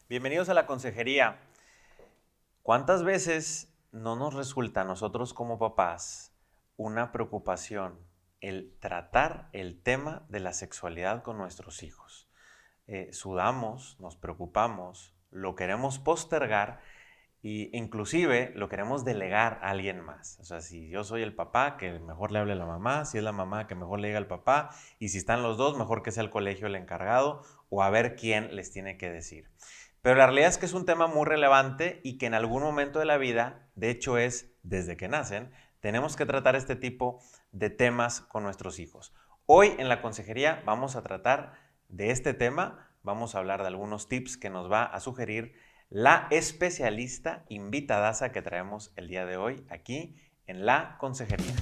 Bienvenidos a la consejería. ¿Cuántas veces no nos resulta a nosotros como papás una preocupación el tratar el tema de la sexualidad con nuestros hijos? Sudamos, nos preocupamos, lo queremos postergar e inclusive lo queremos delegar a alguien más. O sea, si yo soy el papá, que mejor le hable a la mamá; si es la mamá, que mejor le diga al papá; y si están los dos, mejor que sea el colegio el encargado o a ver quién les tiene que decir. Pero la realidad es que es un tema muy relevante y que en algún momento de la vida, de hecho es desde que nacen, tenemos que tratar este tipo de temas con nuestros hijos. Hoy en la consejería vamos a tratar de este tema, vamos a hablar de algunos tips que nos va a sugerir la especialista invitadaza que traemos el día de hoy aquí en la consejería.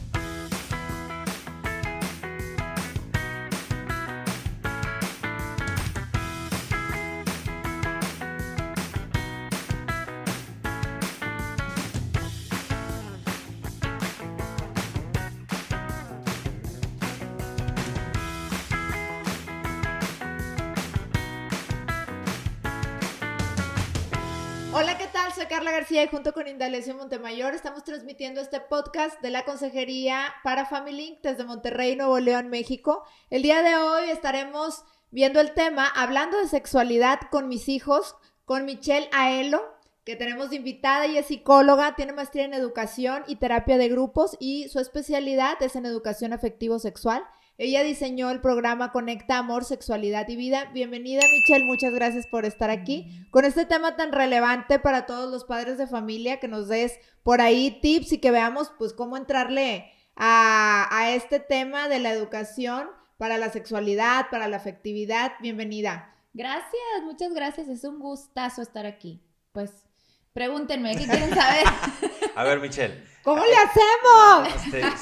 Hola, ¿qué tal? Soy Carla García y junto con Indalecio Montemayor estamos transmitiendo este podcast de la consejería para Family Link desde Monterrey, Nuevo León, México. El día de hoy estaremos viendo el tema hablando de sexualidad con mis hijos, con Michelle Aelo, que tenemos de invitada. Ella es psicóloga, tiene maestría en educación y terapia de grupos y su especialidad es en educación afectivo-sexual. Ella diseñó el programa Conecta Amor, Sexualidad y Vida. Bienvenida, Michelle, muchas gracias por estar aquí con este tema tan relevante para todos los padres de familia, que nos des por ahí tips y que veamos pues cómo entrarle a este tema de la educación para la sexualidad, para la afectividad. Bienvenida. Gracias, muchas gracias, es un gustazo estar aquí. Pues pregúntenme, ¿qué quieren saber? A ver, Michelle. ¿Cómo le hacemos?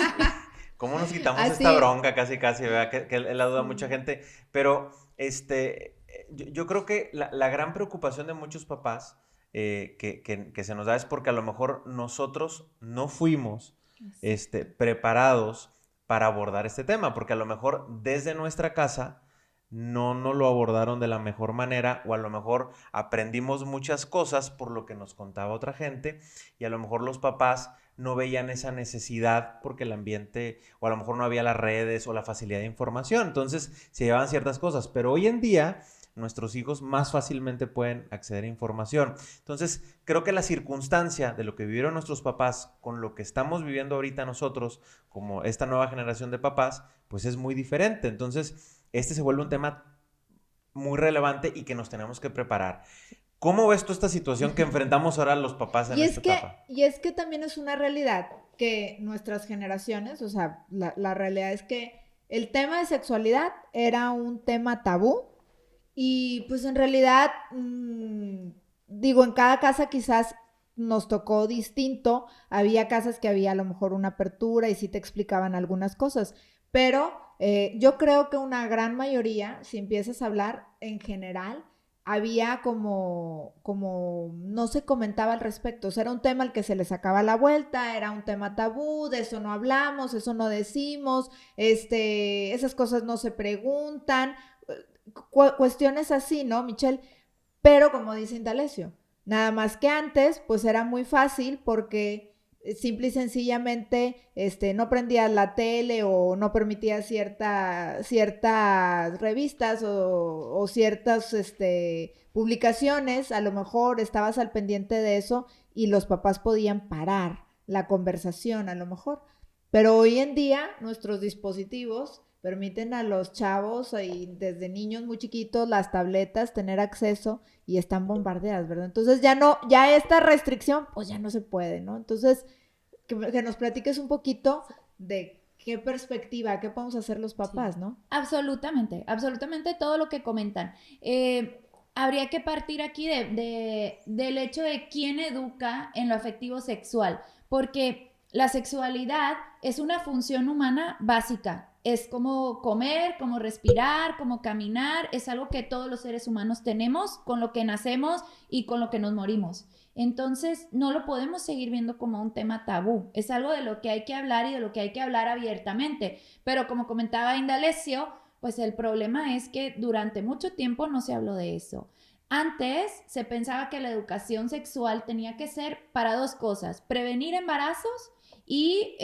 ¿Cómo nos quitamos Así. esta bronca casi, ¿verdad? Que es la duda de mucha gente. Pero yo creo que la gran preocupación de muchos papás que se nos da es porque a lo mejor nosotros no fuimos preparados para abordar este tema, porque a lo mejor desde nuestra casa no nos lo abordaron de la mejor manera, o a lo mejor aprendimos muchas cosas por lo que nos contaba otra gente, y a lo mejor los papás no veían esa necesidad porque el ambiente, o a lo mejor no había las redes o la facilidad de información, entonces se llevaban ciertas cosas. Pero hoy en día nuestros hijos más fácilmente pueden acceder a información. Entonces creo que la circunstancia de lo que vivieron nuestros papás con lo que estamos viviendo ahorita nosotros como esta nueva generación de papás, pues es muy diferente. Entonces se vuelve un tema muy relevante y que nos tenemos que preparar. ¿Cómo ves tú esta situación que enfrentamos ahora los papás en esta etapa? Y es que también es una realidad que nuestras generaciones, o sea, la realidad es que el tema de sexualidad era un tema tabú y pues en realidad, digo, en cada casa quizás nos tocó distinto. Había casas que había a lo mejor una apertura y sí te explicaban algunas cosas, pero yo creo que una gran mayoría, si empiezas a hablar en general, había como no se comentaba al respecto. O sea, era un tema al que se le sacaba la vuelta, era un tema tabú, de eso no hablamos, eso no decimos, esas cosas no se preguntan, cuestiones así, ¿no, Michelle? Pero como dice Indalecio, nada más que antes, pues era muy fácil porque simple y sencillamente no prendías la tele o no permitías ciertas revistas o ciertas publicaciones. A lo mejor estabas al pendiente de eso y los papás podían parar la conversación a lo mejor. Pero hoy en día nuestros dispositivos permiten a los chavos y desde niños muy chiquitos las tabletas tener acceso y están bombardeadas, ¿verdad? Entonces ya esta restricción pues ya no se puede, ¿no? Entonces que nos platiques un poquito de qué perspectiva, qué podemos hacer los papás, sí, ¿no? Absolutamente, absolutamente todo lo que comentan. Habría que partir aquí del hecho de quién educa en lo afectivo sexual, porque la sexualidad es una función humana básica. Es como comer, como respirar, como caminar. Es algo que todos los seres humanos tenemos, con lo que nacemos y con lo que nos morimos. Entonces, no lo podemos seguir viendo como un tema tabú. Es algo de lo que hay que hablar y de lo que hay que hablar abiertamente. Pero como comentaba Indalecio, pues el problema es que durante mucho tiempo no se habló de eso. Antes se pensaba que la educación sexual tenía que ser para dos cosas: prevenir embarazos y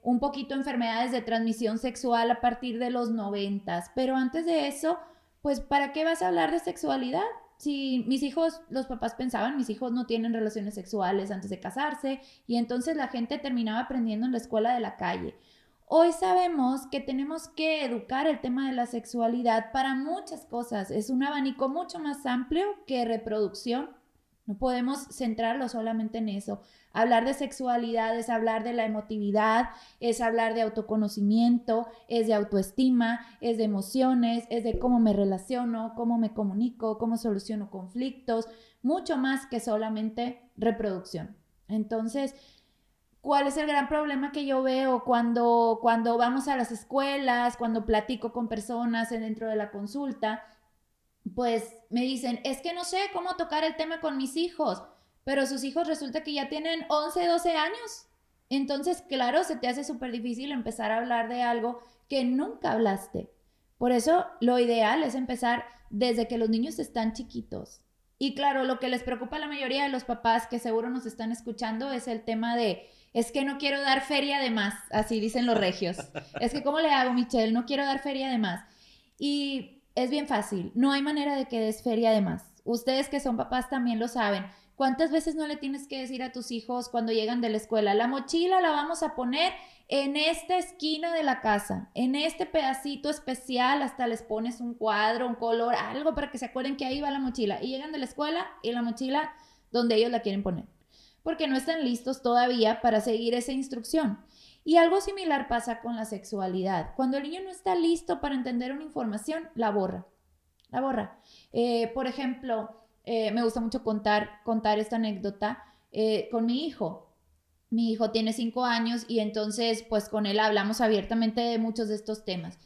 un poquito enfermedades de transmisión sexual a partir de los 90. Pero antes de eso, pues ¿para qué vas a hablar de sexualidad? Si mis hijos, los papás pensaban, mis hijos no tienen relaciones sexuales antes de casarse, y entonces la gente terminaba aprendiendo en la escuela de la calle. Hoy sabemos que tenemos que educar el tema de la sexualidad para muchas cosas. Es un abanico mucho más amplio que reproducción. No podemos centrarlo solamente en eso. Hablar de sexualidad es hablar de la emotividad, es hablar de autoconocimiento, es de autoestima, es de emociones, es de cómo me relaciono, cómo me comunico, cómo soluciono conflictos, mucho más que solamente reproducción. Entonces, ¿cuál es el gran problema que yo veo cuando vamos a las escuelas, cuando platico con personas dentro de la consulta? Pues me dicen, es que no sé cómo tocar el tema con mis hijos, pero sus hijos resulta que ya tienen 11, 12 años. Entonces, claro, se te hace súper difícil empezar a hablar de algo que nunca hablaste. Por eso, lo ideal es empezar desde que los niños están chiquitos. Y claro, lo que les preocupa a la mayoría de los papás que seguro nos están escuchando es el tema de, es que no quiero dar feria de más, así dicen los regios. Es que, ¿cómo le hago, Michelle? No quiero dar feria de más. Y es bien fácil, no hay manera de que des feria de más. Ustedes que son papás también lo saben. ¿Cuántas veces no le tienes que decir a tus hijos cuando llegan de la escuela, la mochila la vamos a poner en esta esquina de la casa, en este pedacito especial, hasta les pones un cuadro, un color, algo para que se acuerden que ahí va la mochila? Y llegan de la escuela y la mochila donde ellos la quieren poner, porque no están listos todavía para seguir esa instrucción. Y algo similar pasa con la sexualidad. Cuando el niño no está listo para entender una información, la borra. La borra. Por ejemplo, me gusta mucho contar esta anécdota con mi hijo. Mi hijo tiene 5 años y entonces pues con él hablamos abiertamente de muchos de estos temas.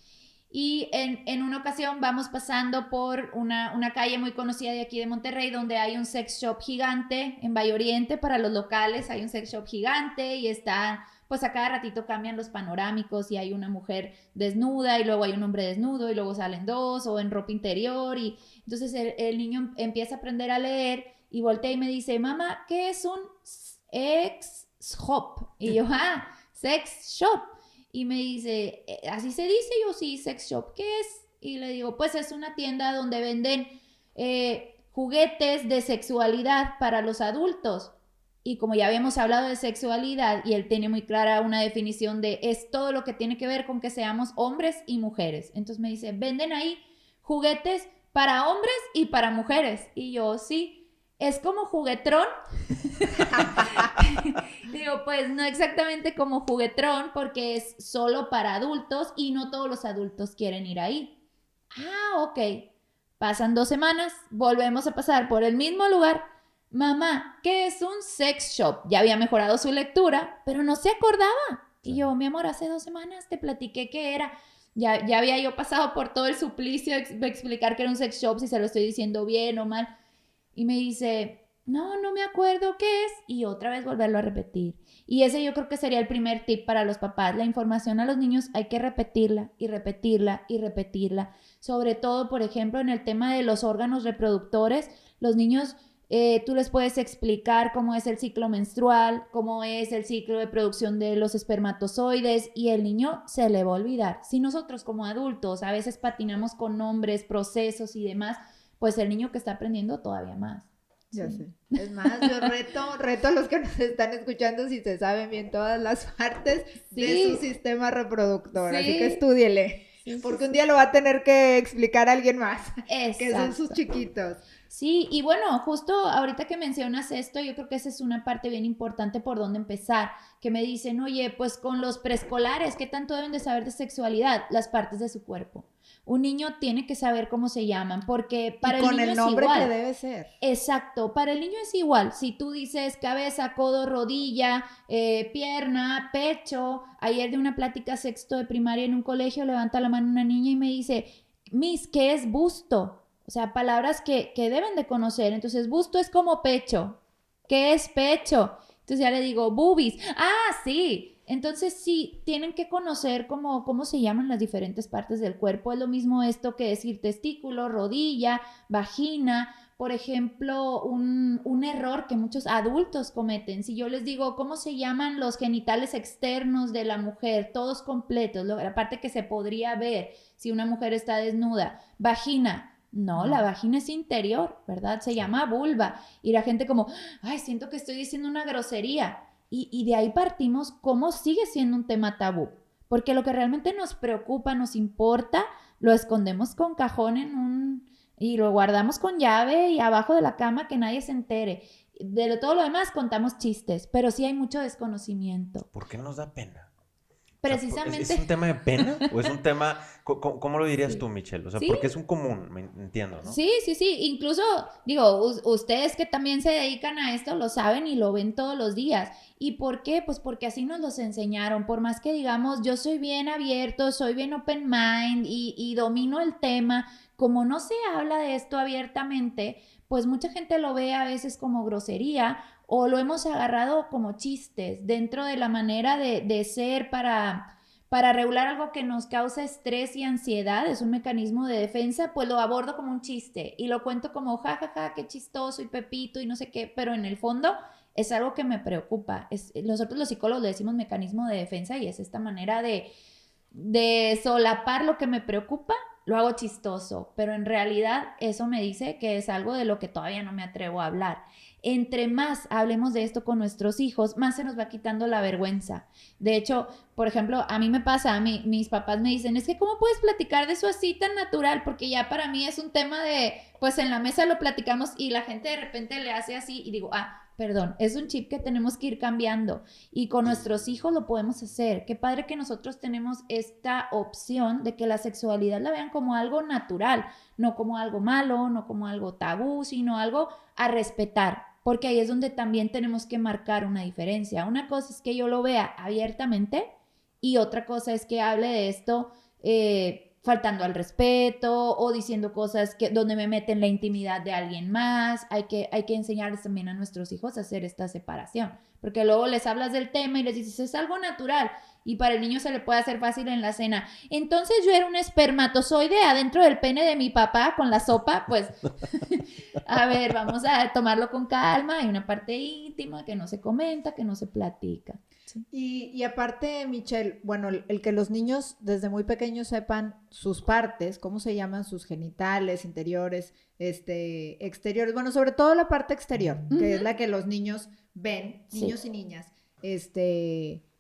Y en una ocasión vamos pasando por una calle muy conocida de aquí de Monterrey, donde hay un sex shop gigante en Valle Oriente. Para los locales hay un sex shop gigante y está, pues a cada ratito cambian los panorámicos y hay una mujer desnuda y luego hay un hombre desnudo y luego salen dos o en ropa interior. Y entonces el niño empieza a aprender a leer y voltea y me dice, mamá, ¿qué es un sex shop? Y yo, sex shop. Y me dice, ¿así se dice? Yo, sí, sex shop, ¿qué es? Y le digo, pues es una tienda donde venden juguetes de sexualidad para los adultos. Y como ya habíamos hablado de sexualidad y él tiene muy clara una definición de es todo lo que tiene que ver con que seamos hombres y mujeres. Entonces me dice, ¿venden ahí juguetes para hombres y para mujeres? Y yo, sí. ¿Es como Juguetrón? Digo, pues no exactamente como Juguetrón, porque es solo para adultos y no todos los adultos quieren ir ahí. Ok. Pasan 2 semanas, volvemos a pasar por el mismo lugar. Mamá, ¿qué es un sex shop? Ya había mejorado su lectura, pero no se acordaba. Y yo, mi amor, hace 2 semanas te platiqué qué era. Ya había yo pasado por todo el suplicio de explicar que era un sex shop, si se lo estoy diciendo bien o mal. Y me dice, no me acuerdo qué es. Y otra vez volverlo a repetir. Y ese yo creo que sería el primer tip para los papás. La información a los niños hay que repetirla y repetirla y repetirla. Sobre todo, por ejemplo, en el tema de los órganos reproductores, los niños, tú les puedes explicar cómo es el ciclo menstrual, cómo es el ciclo de producción de los espermatozoides, y el niño se le va a olvidar. Si nosotros como adultos a veces patinamos con nombres, procesos y demás, pues el niño que está aprendiendo todavía más. Ya sé. Es más, yo reto a los que nos están escuchando si se saben bien todas las partes de su sistema reproductor. Así que estúdiele. Porque un día lo va a tener que explicar a alguien más. Exacto. Que son sus chiquitos. Sí, y bueno, justo ahorita que mencionas esto, yo creo que esa es una parte bien importante por donde empezar, que me dicen, oye, pues con los preescolares, ¿qué tanto deben de saber de sexualidad? Las partes de su cuerpo. Un niño tiene que saber cómo se llaman, porque para el niño es igual. Con el nombre que debe ser. Exacto, para el niño es igual. Si tú dices cabeza, codo, rodilla, pierna, pecho. Ayer de una plática sexto de primaria en un colegio, levanta la mano una niña y me dice, Miss, ¿qué es busto? O sea, palabras que deben de conocer. Entonces, busto es como pecho. ¿Qué es pecho? Entonces ya le digo, boobies. Sí. Entonces sí, tienen que conocer cómo se llaman las diferentes partes del cuerpo. Es lo mismo esto que decir testículo, rodilla, vagina, por ejemplo, un error que muchos adultos cometen. Si yo les digo, ¿cómo se llaman los genitales externos de la mujer? Todos completos, la parte que se podría ver si una mujer está desnuda. Vagina. No, la vagina es interior, ¿verdad? Se llama vulva. Y la gente como, ay, siento que estoy diciendo una grosería. Y de ahí partimos cómo sigue siendo un tema tabú. Porque lo que realmente nos preocupa, nos importa, lo escondemos con cajón y lo guardamos con llave y abajo de la cama que nadie se entere. De todo lo demás contamos chistes, pero sí hay mucho desconocimiento. ¿Por qué nos da pena? Precisamente. O sea, ¿es un tema de pena o es un tema, cómo lo dirías tú, Michelle? O sea, ¿Sí? porque es un común, me entiendo, ¿no? Sí. Incluso, digo, ustedes que también se dedican a esto lo saben y lo ven todos los días. ¿Y por qué? Pues porque así nos los enseñaron. Por más que digamos, yo soy bien abierto, soy bien open mind y domino el tema, como no se habla de esto abiertamente, pues mucha gente lo ve a veces como grosería o lo hemos agarrado como chistes dentro de la manera de ser para regular algo que nos causa estrés y ansiedad, es un mecanismo de defensa, pues lo abordo como un chiste y lo cuento como jajaja, qué chistoso y Pepito y no sé qué, pero en el fondo es algo que me preocupa. Nosotros los psicólogos le decimos mecanismo de defensa y es esta manera de solapar lo que me preocupa, lo hago chistoso, pero en realidad eso me dice que es algo de lo que todavía no me atrevo a hablar. Entre más hablemos de esto con nuestros hijos, más se nos va quitando la vergüenza. De hecho, por ejemplo, a mí me pasa, mis papás me dicen, es que ¿cómo puedes platicar de eso así tan natural? Porque ya para mí es un tema de, pues en la mesa lo platicamos y la gente de repente le hace así y digo, perdón, es un chip que tenemos que ir cambiando y con nuestros hijos lo podemos hacer. Qué padre que nosotros tenemos esta opción de que la sexualidad la vean como algo natural, no como algo malo, no como algo tabú, sino algo a respetar, porque ahí es donde también tenemos que marcar una diferencia. Una cosa es que yo lo vea abiertamente y otra cosa es que hable de esto faltando al respeto o diciendo cosas donde me meten la intimidad de alguien más. Hay que enseñarles también a nuestros hijos a hacer esta separación, porque luego les hablas del tema y les dices, es algo natural, y para el niño se le puede hacer fácil en la cena. Entonces yo era un espermatozoide adentro del pene de mi papá con la sopa, pues a ver, vamos a tomarlo con calma, hay una parte íntima que no se comenta, que no se platica. Sí. Y aparte, Michelle, bueno, el que los niños desde muy pequeños sepan sus partes, cómo se llaman sus genitales, interiores, exteriores, bueno, sobre todo la parte exterior, que es la que los niños ven, niños y niñas,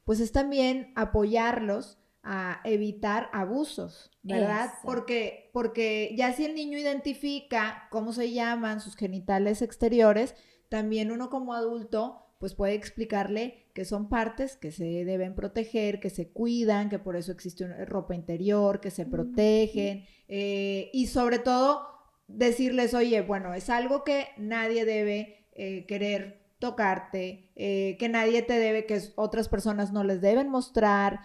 pues es también apoyarlos a evitar abusos, ¿verdad? Porque ya si el niño identifica cómo se llaman sus genitales exteriores, también uno como adulto pues puede explicarle que son partes que se deben proteger, que se cuidan, que por eso existe una ropa interior, que se protegen, y sobre todo decirles, oye, bueno, es algo que nadie debe querer tocarte, que nadie te debe, que otras personas no les deben mostrar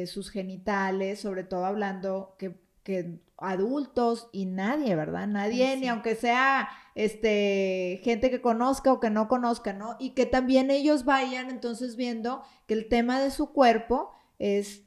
sus genitales, sobre todo hablando que adultos y nadie, ¿verdad? Nadie, ni aunque sea gente que conozca o que no conozca, ¿no? Y que también ellos vayan entonces viendo que el tema de su cuerpo es,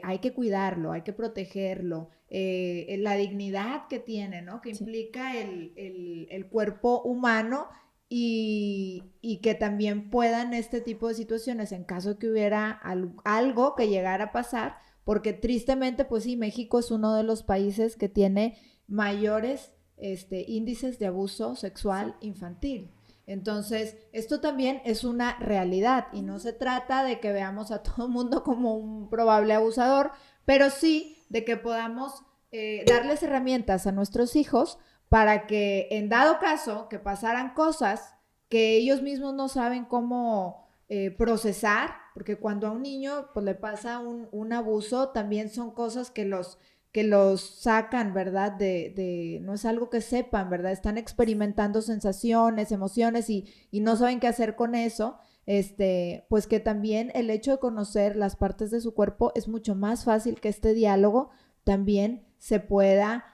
hay que cuidarlo, hay que protegerlo, la dignidad que tiene, ¿no? Que implica el cuerpo humano y que también puedan este tipo de situaciones, en caso de que hubiera algo que llegara a pasar, porque tristemente, pues sí, México es uno de los países que tiene mayores índices de abuso sexual infantil. Entonces, esto también es una realidad y no se trata de que veamos a todo el mundo como un probable abusador, pero sí de que podamos darles herramientas a nuestros hijos para que en dado caso que pasaran cosas que ellos mismos no saben cómo procesar, porque cuando a un niño pues le pasa un abuso, también son cosas que los sacan, ¿verdad? No es algo que sepan, ¿verdad? Están experimentando sensaciones, emociones y no saben qué hacer con eso. Pues que también el hecho de conocer las partes de su cuerpo es mucho más fácil que este diálogo también se pueda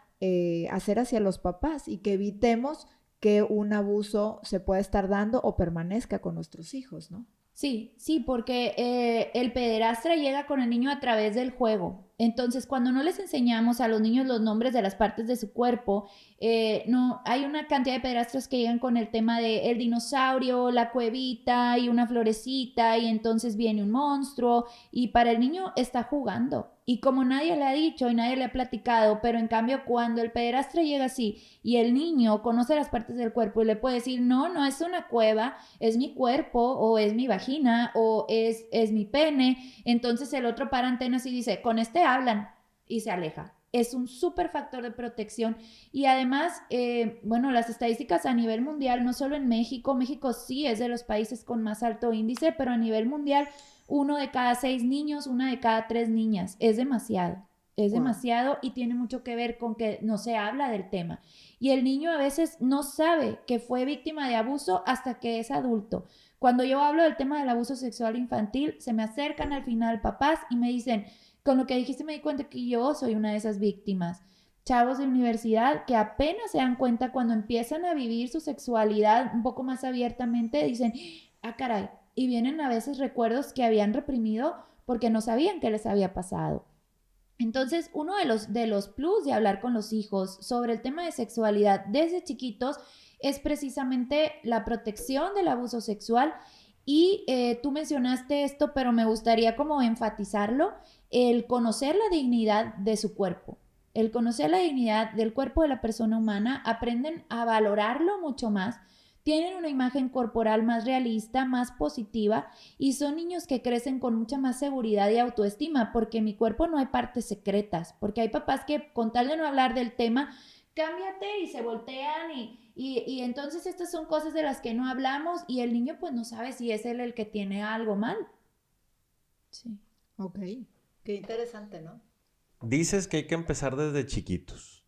hacer hacia los papás y que evitemos que un abuso se pueda estar dando o permanezca con nuestros hijos, ¿no? Sí, porque el pederastra llega con el niño a través del juego. Entonces, cuando no les enseñamos a los niños los nombres de las partes de su cuerpo, no, hay una cantidad de pederastros que llegan con el tema de el dinosaurio, la cuevita y una florecita, y entonces viene un monstruo, y para el niño está jugando. Y como nadie le ha dicho y nadie le ha platicado, pero en cambio cuando el pederastro llega así y el niño conoce las partes del cuerpo y le puede decir, no, no es una cueva, es mi cuerpo, o es mi vagina, o es mi pene, entonces el otro para antenas y dice, con este hablan, y se aleja. Es un súper factor de protección. Y además, bueno, las estadísticas a nivel mundial, no solo en México, México sí es de los países con más alto índice, pero a nivel mundial, 1 de cada 6 niños, 1 de cada 3 niñas. Es demasiado. Es demasiado y tiene mucho que ver con que no se habla del tema. Y el niño a veces no sabe que fue víctima de abuso hasta que es adulto. Cuando yo hablo del tema del abuso sexual infantil, se me acercan al final papás y me dicen, con lo que dijiste me di cuenta que yo soy una de esas víctimas. Chavos de universidad que apenas se dan cuenta cuando empiezan a vivir su sexualidad un poco más abiertamente, dicen, ah, caray, y vienen a veces recuerdos que habían reprimido porque no sabían qué les había pasado. Entonces, uno de los plus de hablar con los hijos sobre el tema de sexualidad desde chiquitos es precisamente la protección del abuso sexual. Y tú mencionaste esto, pero me gustaría como enfatizarlo, el conocer la dignidad de su cuerpo. El conocer la dignidad del cuerpo de la persona humana, aprenden a valorarlo mucho más, tienen una imagen corporal más realista, más positiva, y son niños que crecen con mucha más seguridad y autoestima, porque en mi cuerpo no hay partes secretas, porque hay papás que con tal de no hablar del tema, cámbiate y se voltean y entonces estas son cosas de las que no hablamos y el niño pues no sabe si es él el que tiene algo mal. Sí. Ok, qué interesante, ¿no? Dices que hay que empezar desde chiquitos.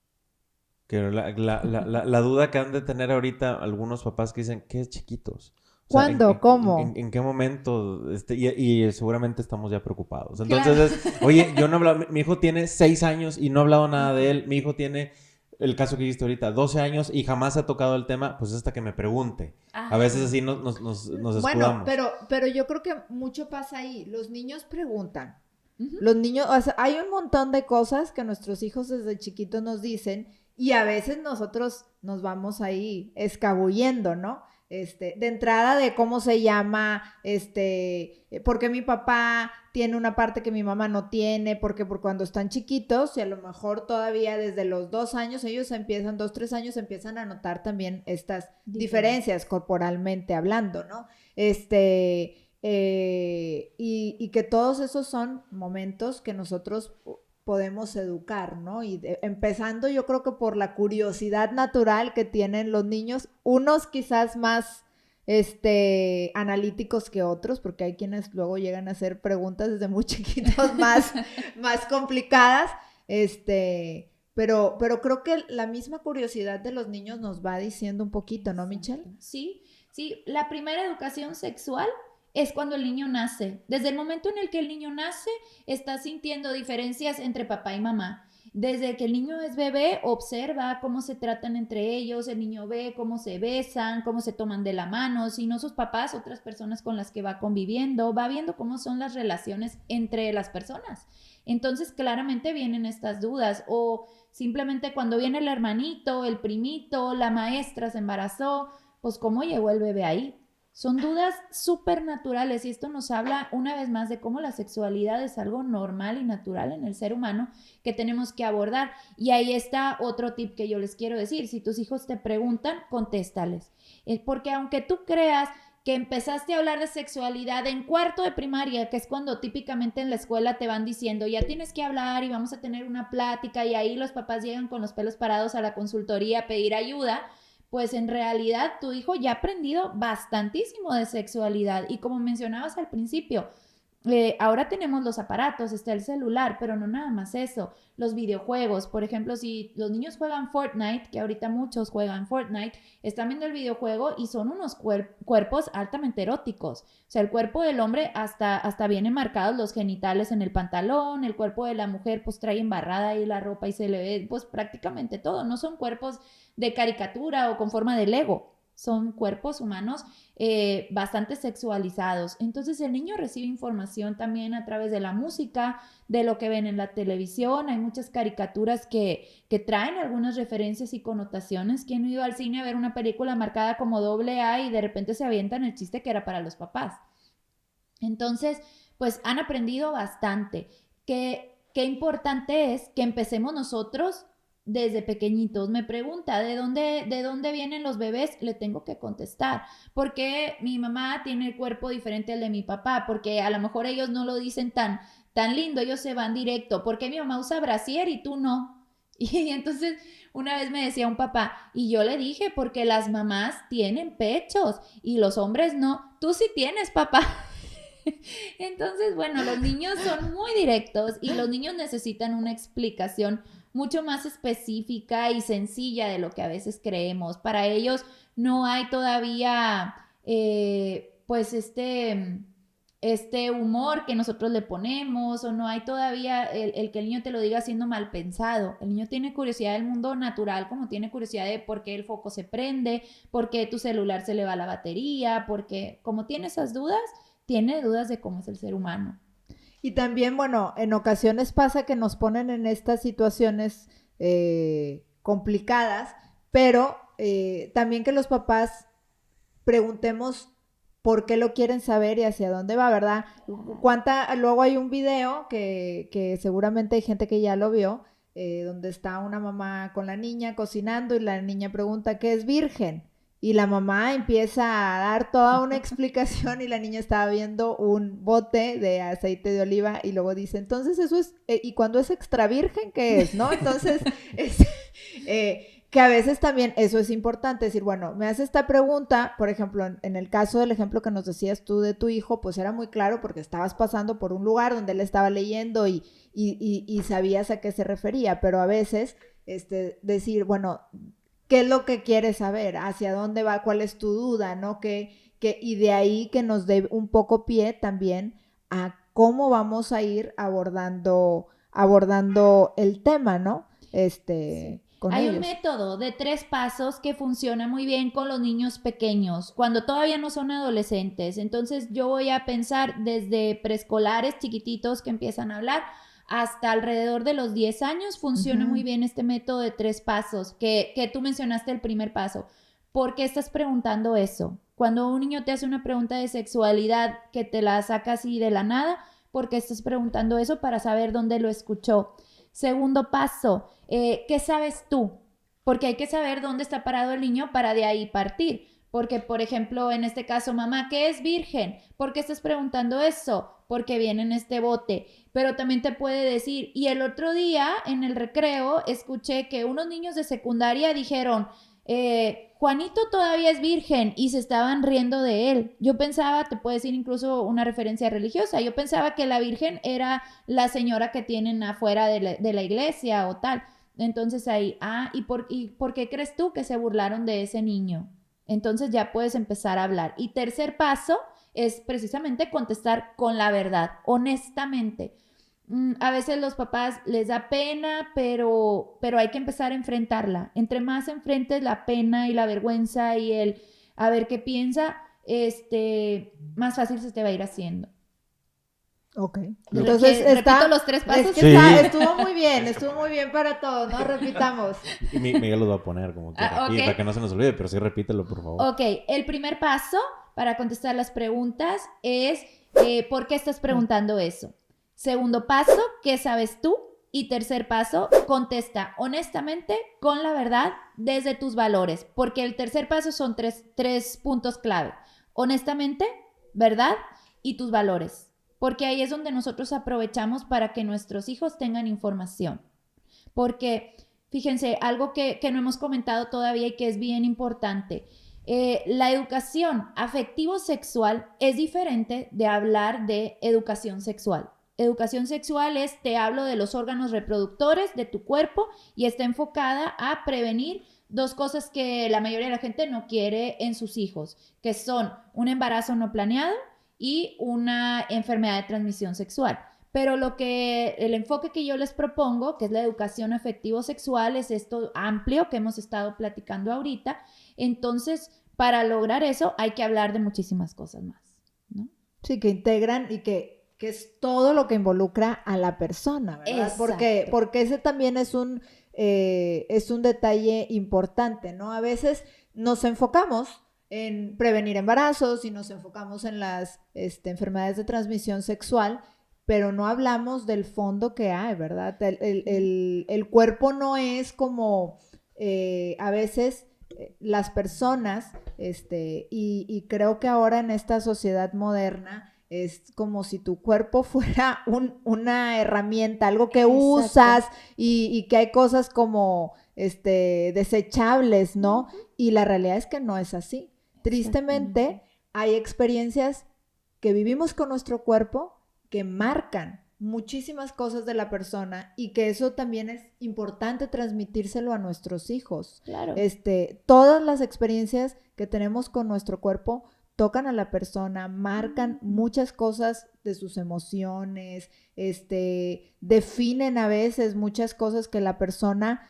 Que la duda que han de tener ahorita algunos papás que dicen, ¿qué es chiquitos? O sea, ¿Cuándo? ¿Cómo? ¿En qué momento? Y seguramente estamos ya preocupados. Entonces, oye, yo no he hablado, mi hijo tiene 6 años y no he hablado nada de él. Mi hijo tiene, el caso que dijiste ahorita, 12 años y jamás ha tocado el tema, pues hasta que me pregunte. A veces así nos escudamos. Bueno, pero yo creo que mucho pasa ahí. Los niños preguntan. Uh-huh. Los niños, o sea, hay un montón de cosas que nuestros hijos desde chiquitos nos dicen y a veces nosotros nos vamos ahí escabullendo, ¿no? De entrada de cómo se llama, porque mi papá tiene una parte que mi mamá no tiene, porque por cuando están chiquitos y a lo mejor todavía desde los 2 años, ellos empiezan, 2, 3 años empiezan a notar también estas diferencias corporalmente hablando, ¿no? Y que todos esos son momentos que nosotros podemos educar, ¿no? Y empezando yo creo que por la curiosidad natural que tienen los niños, unos quizás más analíticos que otros, porque hay quienes luego llegan a hacer preguntas desde muy chiquitos más complicadas, pero creo que la misma curiosidad de los niños nos va diciendo un poquito, ¿no, Michelle? Sí, la primera educación sexual es cuando el niño nace. Desde el momento en el que el niño nace, está sintiendo diferencias entre papá y mamá. Desde que el niño es bebé, observa cómo se tratan entre ellos, el niño ve cómo se besan, cómo se toman de la mano, si no sus papás, otras personas con las que va conviviendo, va viendo cómo son las relaciones entre las personas. Entonces, claramente vienen estas dudas, o simplemente cuando viene el hermanito, el primito, la maestra se embarazó, pues ¿cómo llegó el bebé ahí? Son dudas súper naturales y esto nos habla una vez más de cómo la sexualidad es algo normal y natural en el ser humano que tenemos que abordar. Y ahí está otro tip que yo les quiero decir. Si tus hijos te preguntan, contéstales. Porque aunque tú creas que empezaste a hablar de sexualidad en 4º de primaria, que es cuando típicamente en la escuela te van diciendo, ya tienes que hablar y vamos a tener una plática y ahí los papás llegan con los pelos parados a la consultoría a pedir ayuda, pues en realidad tu hijo ya ha aprendido bastantísimo de sexualidad y como mencionabas al principio, ahora tenemos los aparatos, está el celular, pero no nada más eso, los videojuegos, por ejemplo, si los niños juegan Fortnite, que ahorita muchos juegan Fortnite, están viendo el videojuego y son unos cuerpos altamente eróticos, o sea, el cuerpo del hombre hasta vienen marcados los genitales en el pantalón, el cuerpo de la mujer pues trae embarrada ahí la ropa y se le ve pues prácticamente todo, no son cuerpos de caricatura o con forma de Lego. son cuerpos humanos bastante sexualizados. Entonces el niño recibe información también a través de la música, de lo que ven en la televisión. Hay muchas caricaturas que traen algunas referencias y connotaciones. ¿Quién no iba al cine a ver una película marcada como AA y de repente se avientan el chiste que era para los papás? Entonces, pues han aprendido bastante. Qué importante es que empecemos nosotros desde pequeñitos. Me pregunta, ¿de dónde vienen los bebés? Le tengo que contestar. ¿Por qué mi mamá tiene el cuerpo diferente al de mi papá? Porque a lo mejor ellos no lo dicen tan lindo, ellos se van directo. ¿Por qué mi mamá usa brasier y tú no? Y entonces una vez me decía un papá, y yo le dije, porque las mamás tienen pechos y los hombres no. Tú sí tienes, papá. Entonces, bueno, los niños son muy directos y los niños necesitan una explicación mucho más específica y sencilla de lo que a veces creemos. Para ellos no hay todavía, pues, este humor que nosotros le ponemos, o no hay todavía el que el niño te lo diga siendo mal pensado. El niño tiene curiosidad del mundo natural, como tiene curiosidad de por qué el foco se prende, por qué tu celular se le va la batería, porque como tiene esas dudas, tiene dudas de cómo es el ser humano. Y también, bueno, en ocasiones pasa que nos ponen en estas situaciones complicadas, pero también que los papás preguntemos por qué lo quieren saber y hacia dónde va, ¿verdad? Luego hay un video que seguramente hay gente que ya lo vio, donde está una mamá con la niña cocinando y la niña pregunta ¿qué es virgen? Y la mamá empieza a dar toda una explicación y la niña estaba viendo un bote de aceite de oliva y luego dice, entonces eso es, ¿y cuando es extra virgen qué es? ¿No? Entonces, que a veces también eso es importante, decir, bueno, me hace esta pregunta, por ejemplo, en el caso del ejemplo que nos decías tú de tu hijo, pues era muy claro porque estabas pasando por un lugar donde él estaba leyendo y sabías a qué se refería, pero a veces decir, bueno, ¿qué es lo que quieres saber? ¿Hacia dónde va? ¿Cuál es tu duda? ¿No? Y de ahí que nos dé un poco pie también a cómo vamos a ir abordando el tema, ¿no? Sí. Hay un método de 3 pasos que funciona muy bien con los niños pequeños, cuando todavía no son adolescentes. Entonces yo voy a pensar desde preescolares chiquititos que empiezan a hablar hasta alrededor de los 10 años. Funciona muy bien este método de 3 pasos, que tú mencionaste el primer paso. ¿Por qué estás preguntando eso? Cuando un niño te hace una pregunta de sexualidad que te la saca así de la nada, ¿por qué estás preguntando eso? Para saber dónde lo escuchó. Segundo paso, ¿qué sabes tú? Porque hay que saber dónde está parado el niño para de ahí partir. Porque, por ejemplo, en este caso, mamá, ¿qué es virgen? ¿Por qué estás preguntando eso? Porque viene en este bote. Pero también te puede decir, y el otro día en el recreo escuché que unos niños de secundaria dijeron, Juanito todavía es virgen, y se estaban riendo de él. Yo pensaba, te puedo decir incluso una referencia religiosa, yo pensaba que la virgen era la señora que tienen afuera de la iglesia o tal. Entonces ahí, ¿y por qué crees tú que se burlaron de ese niño? Entonces ya puedes empezar a hablar. Y tercer paso es precisamente contestar con la verdad, honestamente. A veces los papás les da pena, pero hay que empezar a enfrentarla. Entre más enfrentes la pena y la vergüenza y el a ver qué piensa, más fácil se te va a ir haciendo. Ok. Entonces repito los 3 pasos. Es que Sí. estuvo muy bien para todos, ¿no? Repitamos. Y Miguel los va a poner como que aquí, ok. para que no se nos olvide, pero sí repítelo, por favor. Ok, el primer paso para contestar las preguntas es ¿por qué estás preguntando eso? Segundo paso, ¿qué sabes tú? Y tercer paso, contesta honestamente, con la verdad, desde tus valores. Porque el tercer paso son tres puntos clave. Honestamente, verdad y tus valores. Porque ahí es donde nosotros aprovechamos para que nuestros hijos tengan información. Porque, fíjense, algo que no hemos comentado todavía y que es bien importante. La educación afectivo-sexual es diferente de hablar de educación sexual. Educación sexual es, te hablo de los órganos reproductores de tu cuerpo y está enfocada a prevenir 2 cosas que la mayoría de la gente no quiere en sus hijos, que son un embarazo no planeado y una enfermedad de transmisión sexual. Pero el enfoque que yo les propongo, que es la educación afectivo-sexual, es esto amplio que hemos estado platicando ahorita. Entonces, para lograr eso hay que hablar de muchísimas cosas más, ¿no? Sí, que integran y que es todo lo que involucra a la persona, ¿verdad? Exacto. Porque ese también es un detalle importante, ¿no? A veces nos enfocamos en prevenir embarazos y nos enfocamos en las enfermedades de transmisión sexual, pero no hablamos del fondo que hay, ¿verdad? El cuerpo no es como a veces las personas, y creo que ahora en esta sociedad moderna es como si tu cuerpo fuera una herramienta, algo que Exacto. usas y que hay cosas como desechables, ¿no? Y la realidad es que no es así. Tristemente, hay experiencias que vivimos con nuestro cuerpo que marcan muchísimas cosas de la persona y que eso también es importante transmitírselo a nuestros hijos. Claro. Todas las experiencias que tenemos con nuestro cuerpo tocan a la persona, marcan muchas cosas de sus emociones, definen a veces muchas cosas que la persona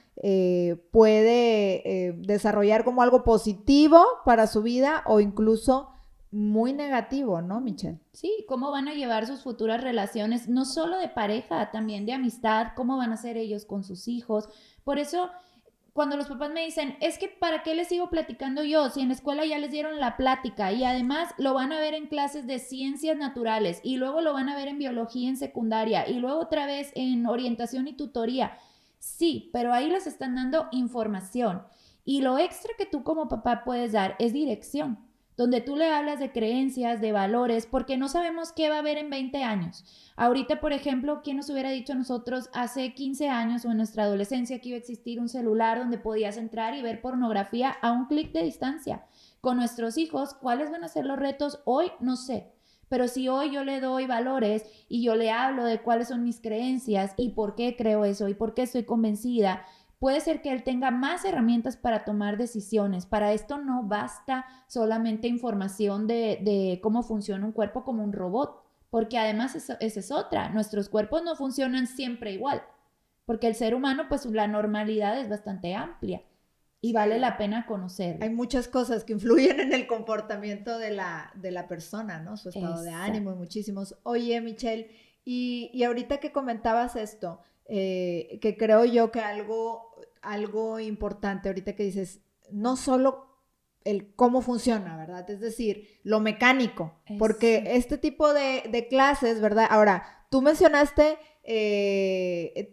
puede desarrollar como algo positivo para su vida o incluso muy negativo, ¿no, Michelle? Sí, cómo van a llevar sus futuras relaciones, no solo de pareja, también de amistad, cómo van a ser ellos con sus hijos. Por eso, cuando los papás me dicen, es que ¿para qué les sigo platicando yo? Si en la escuela ya les dieron la plática y además lo van a ver en clases de ciencias naturales y luego lo van a ver en biología en secundaria y luego otra vez en orientación y tutoría. Sí, pero ahí les están dando información y lo extra que tú como papá puedes dar es dirección, donde tú le hablas de creencias, de valores, porque no sabemos qué va a haber en 20 años. Ahorita, por ejemplo, ¿quién nos hubiera dicho a nosotros hace 15 años o en nuestra adolescencia que iba a existir un celular donde podías entrar y ver pornografía a un clic de distancia? Con nuestros hijos, ¿cuáles van a ser los retos hoy? No sé. Pero si hoy yo le doy valores y yo le hablo de cuáles son mis creencias y por qué creo eso y por qué estoy convencida, puede ser que él tenga más herramientas para tomar decisiones. Para esto no basta solamente información de cómo funciona un cuerpo como un robot, porque además esa es otra. Nuestros cuerpos no funcionan siempre igual, porque el ser humano, pues la normalidad es bastante amplia y vale la pena conocerlo. Hay muchas cosas que influyen en el comportamiento de la persona, ¿no? Su estado de ánimo y muchísimos. Oye, Michelle, y ahorita que comentabas esto, que creo yo que algo importante ahorita que dices, no solo el cómo funciona, ¿verdad? Es decir, lo mecánico, porque este tipo de clases, ¿verdad? Ahora, tú mencionaste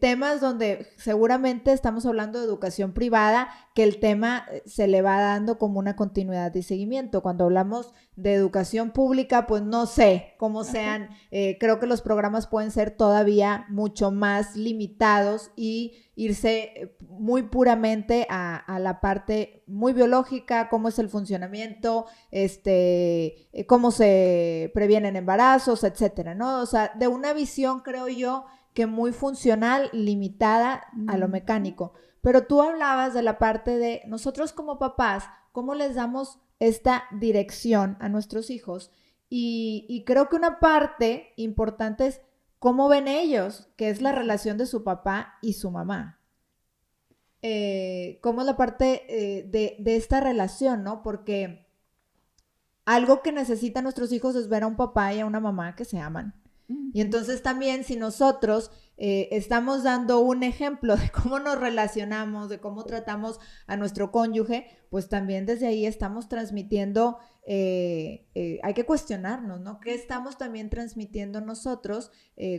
temas donde seguramente estamos hablando de educación privada, que el tema se le va dando como una continuidad y seguimiento. Cuando hablamos de educación pública, pues no sé cómo sean, creo que los programas pueden ser todavía mucho más limitados y irse muy puramente a la parte muy biológica, cómo es el funcionamiento, cómo se previenen embarazos, etcétera, ¿no? O sea, de una visión, creo yo, que muy funcional, limitada a lo mecánico. Pero tú hablabas de la parte de nosotros como papás, cómo les damos esta dirección a nuestros hijos. Y creo que una parte importante es cómo ven ellos, que es la relación de su papá y su mamá. Cómo es la parte de esta relación, ¿no? Porque algo que necesitan nuestros hijos es ver a un papá y a una mamá que se aman. Y entonces también si nosotros estamos dando un ejemplo de cómo nos relacionamos, de cómo tratamos a nuestro cónyuge, pues también desde ahí estamos transmitiendo, hay que cuestionarnos, ¿no? ¿Qué estamos también transmitiendo nosotros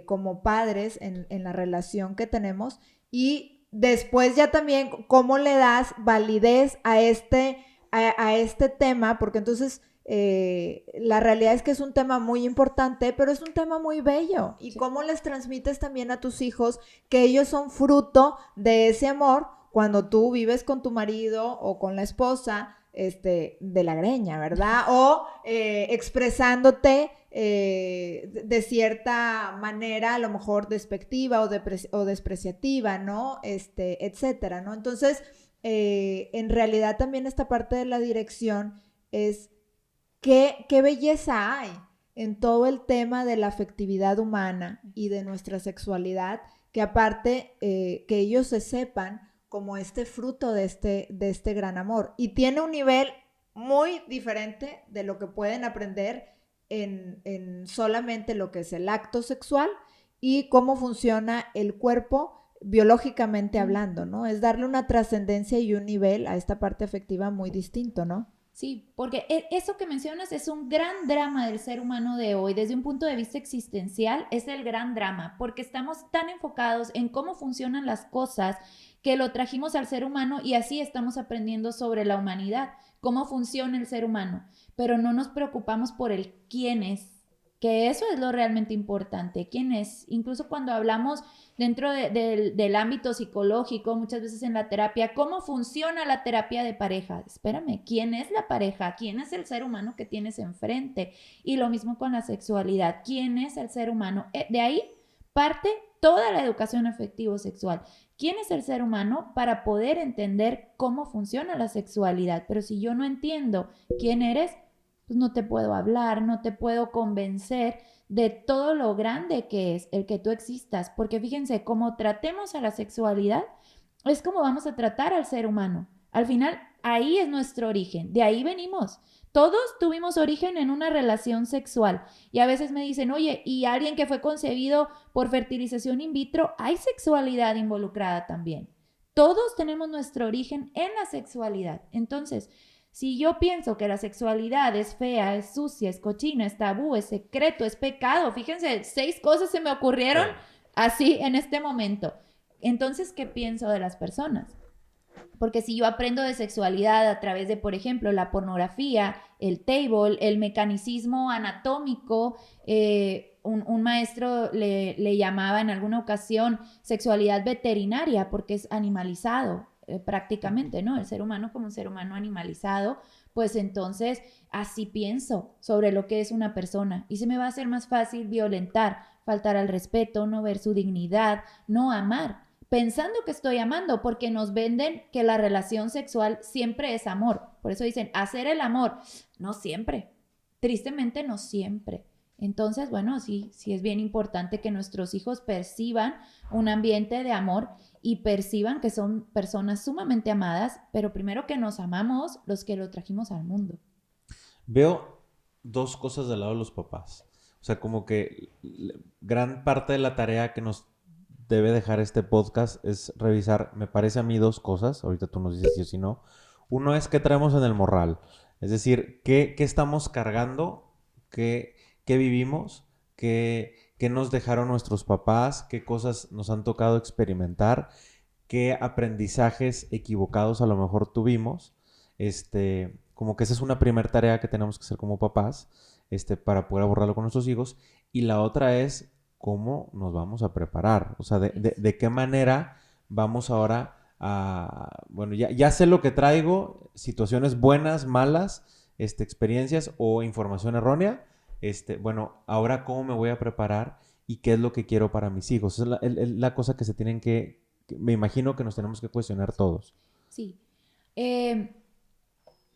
como padres en la relación que tenemos? Y después ya también cómo le das validez a este tema, porque entonces la realidad es que es un tema muy importante, pero es un tema muy bello. Y cómo les transmites también a tus hijos que ellos son fruto de ese amor cuando tú vives con tu marido o con la esposa de la greña, ¿verdad? O expresándote de cierta manera, a lo mejor despectiva o despreciativa, ¿no? Etcétera, ¿no? Entonces, en realidad también esta parte de la dirección es ¿Qué belleza hay en todo el tema de la afectividad humana y de nuestra sexualidad? Que aparte que ellos se sepan como este fruto de este gran amor. Y tiene un nivel muy diferente de lo que pueden aprender en solamente lo que es el acto sexual y cómo funciona el cuerpo biológicamente hablando, ¿no? Es darle una trascendencia y un nivel a esta parte afectiva muy distinto, ¿no? Sí, porque eso que mencionas es un gran drama del ser humano de hoy. Desde un punto de vista existencial, es el gran drama, porque estamos tan enfocados en cómo funcionan las cosas que lo trajimos al ser humano y así estamos aprendiendo sobre la humanidad, cómo funciona el ser humano, pero no nos preocupamos por el quién es, que eso es lo realmente importante, quién es. Incluso cuando hablamos dentro del ámbito psicológico, muchas veces en la terapia, ¿cómo funciona la terapia de pareja? Espérame, ¿quién es la pareja? ¿Quién es el ser humano que tienes enfrente? Y lo mismo con la sexualidad, ¿quién es el ser humano? De ahí parte toda la educación afectivo-sexual. ¿Quién es el ser humano para poder entender cómo funciona la sexualidad? Pero si yo no entiendo quién eres, pues no te puedo hablar, no te puedo convencer de todo lo grande que es el que tú existas, porque fíjense, como tratemos a la sexualidad, es como vamos a tratar al ser humano. Al final, ahí es nuestro origen, de ahí venimos. Todos tuvimos origen en una relación sexual y a veces me dicen, oye, ¿y alguien que fue concebido por fertilización in vitro? Hay sexualidad involucrada también. Todos tenemos nuestro origen en la sexualidad. Entonces, si yo pienso que la sexualidad es fea, es sucia, es cochina, es tabú, es secreto, es pecado, fíjense, 6 cosas se me ocurrieron así en este momento. Entonces, ¿qué pienso de las personas? Porque si yo aprendo de sexualidad a través de, por ejemplo, la pornografía, el table, el mecanicismo anatómico, un maestro le llamaba en alguna ocasión sexualidad veterinaria porque es animalizado prácticamente, ¿no? El ser humano como un ser humano animalizado, pues entonces así pienso sobre lo que es una persona y se me va a hacer más fácil violentar, faltar al respeto, no ver su dignidad, no amar, pensando que estoy amando, porque nos venden que la relación sexual siempre es amor. Por eso dicen, hacer el amor. No siempre. Tristemente no siempre. Entonces, bueno, sí es bien importante que nuestros hijos perciban un ambiente de amor y perciban que son personas sumamente amadas, pero primero que nos amamos los que lo trajimos al mundo. Veo dos cosas del lado de los papás. O sea, como que gran parte de la tarea que nos debe dejar este podcast es revisar, me parece a mí, dos cosas. Ahorita tú nos dices sí o sí no. Uno es qué traemos en el morral. Es decir, qué estamos cargando, qué vivimos, qué nos dejaron nuestros papás, qué cosas nos han tocado experimentar, qué aprendizajes equivocados a lo mejor tuvimos. Como que esa es una primera tarea que tenemos que hacer como papás, para poder abordarlo con nuestros hijos. Y la otra es cómo nos vamos a preparar, o sea, de qué manera vamos ahora a, bueno, ya sé lo que traigo, situaciones buenas, malas, experiencias o información errónea, bueno, ahora cómo me voy a preparar y qué es lo que quiero para mis hijos. Esa es la cosa que se tienen que me imagino que nos tenemos que cuestionar todos. Sí.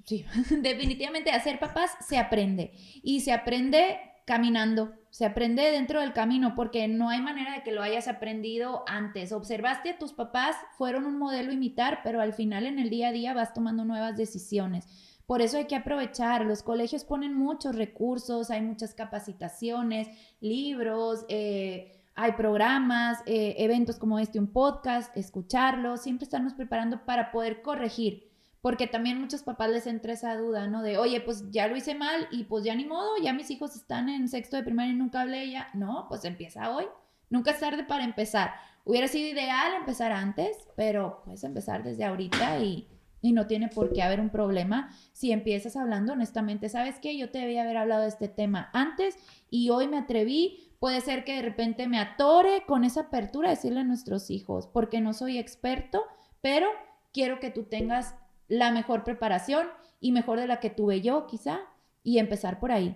Sí, definitivamente a ser papás se aprende y se aprende caminando, se aprende dentro del camino porque no hay manera de que lo hayas aprendido antes. Observaste a tus papás, fueron un modelo a imitar, pero al final en el día a día vas tomando nuevas decisiones. Por eso hay que aprovechar, los colegios ponen muchos recursos, hay muchas capacitaciones, libros, hay programas, eventos como un podcast, escucharlos, siempre estamos preparando para poder corregir. Porque también muchos papás les entra esa duda, ¿no? De, oye, pues ya lo hice mal y pues ya ni modo, ya mis hijos están en sexto de primaria y nunca hablé ya. No, pues empieza hoy. Nunca es tarde para empezar. Hubiera sido ideal empezar antes, pero puedes empezar desde ahorita y no tiene por qué haber un problema si empiezas hablando honestamente. ¿Sabes qué? Yo te debía haber hablado de este tema antes y hoy me atreví. Puede ser que de repente me atore con esa apertura a decirle a nuestros hijos, porque no soy experto, pero quiero que tú tengas la mejor preparación y mejor de la que tuve yo quizá y empezar por ahí.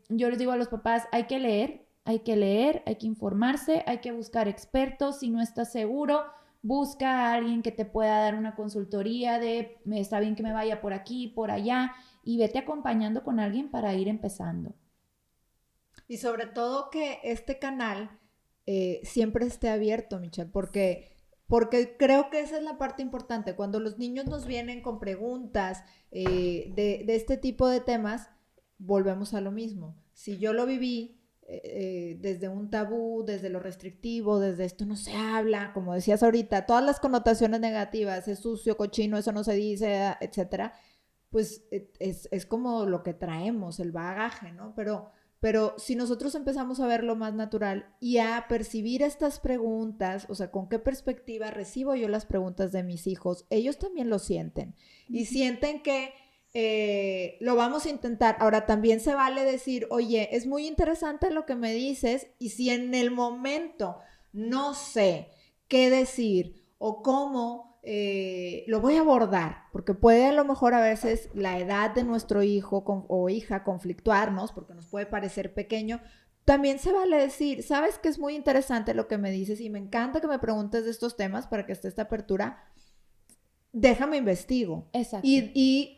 Yo les digo a los papás, hay que leer, hay que informarse, hay que buscar expertos. Si no estás seguro, busca a alguien que te pueda dar una consultoría de, está bien que me vaya por aquí, por allá, y vete acompañando con alguien para ir empezando. Y sobre todo que este canal siempre esté abierto, Michelle, porque porque creo que esa es la parte importante. Cuando los niños nos vienen con preguntas de este tipo de temas, volvemos a lo mismo. Si yo lo viví desde un tabú, desde lo restrictivo, desde esto no se habla, como decías ahorita, todas las connotaciones negativas, es sucio, cochino, eso no se dice, etcétera, pues es como lo que traemos, el bagaje, ¿no? Pero si nosotros empezamos a verlo más natural y a percibir estas preguntas, o sea, ¿con qué perspectiva recibo yo las preguntas de mis hijos? Ellos también lo sienten y sienten que lo vamos a intentar. Ahora, también se vale decir, oye, es muy interesante lo que me dices, y si en el momento no sé qué decir o cómo lo voy a abordar, porque puede a lo mejor a veces la edad de nuestro hijo o hija conflictuarnos, porque nos puede parecer pequeño, también se vale decir, sabes que es muy interesante lo que me dices y me encanta que me preguntes de estos temas para que esté esta apertura, déjame investigo. Exacto. Y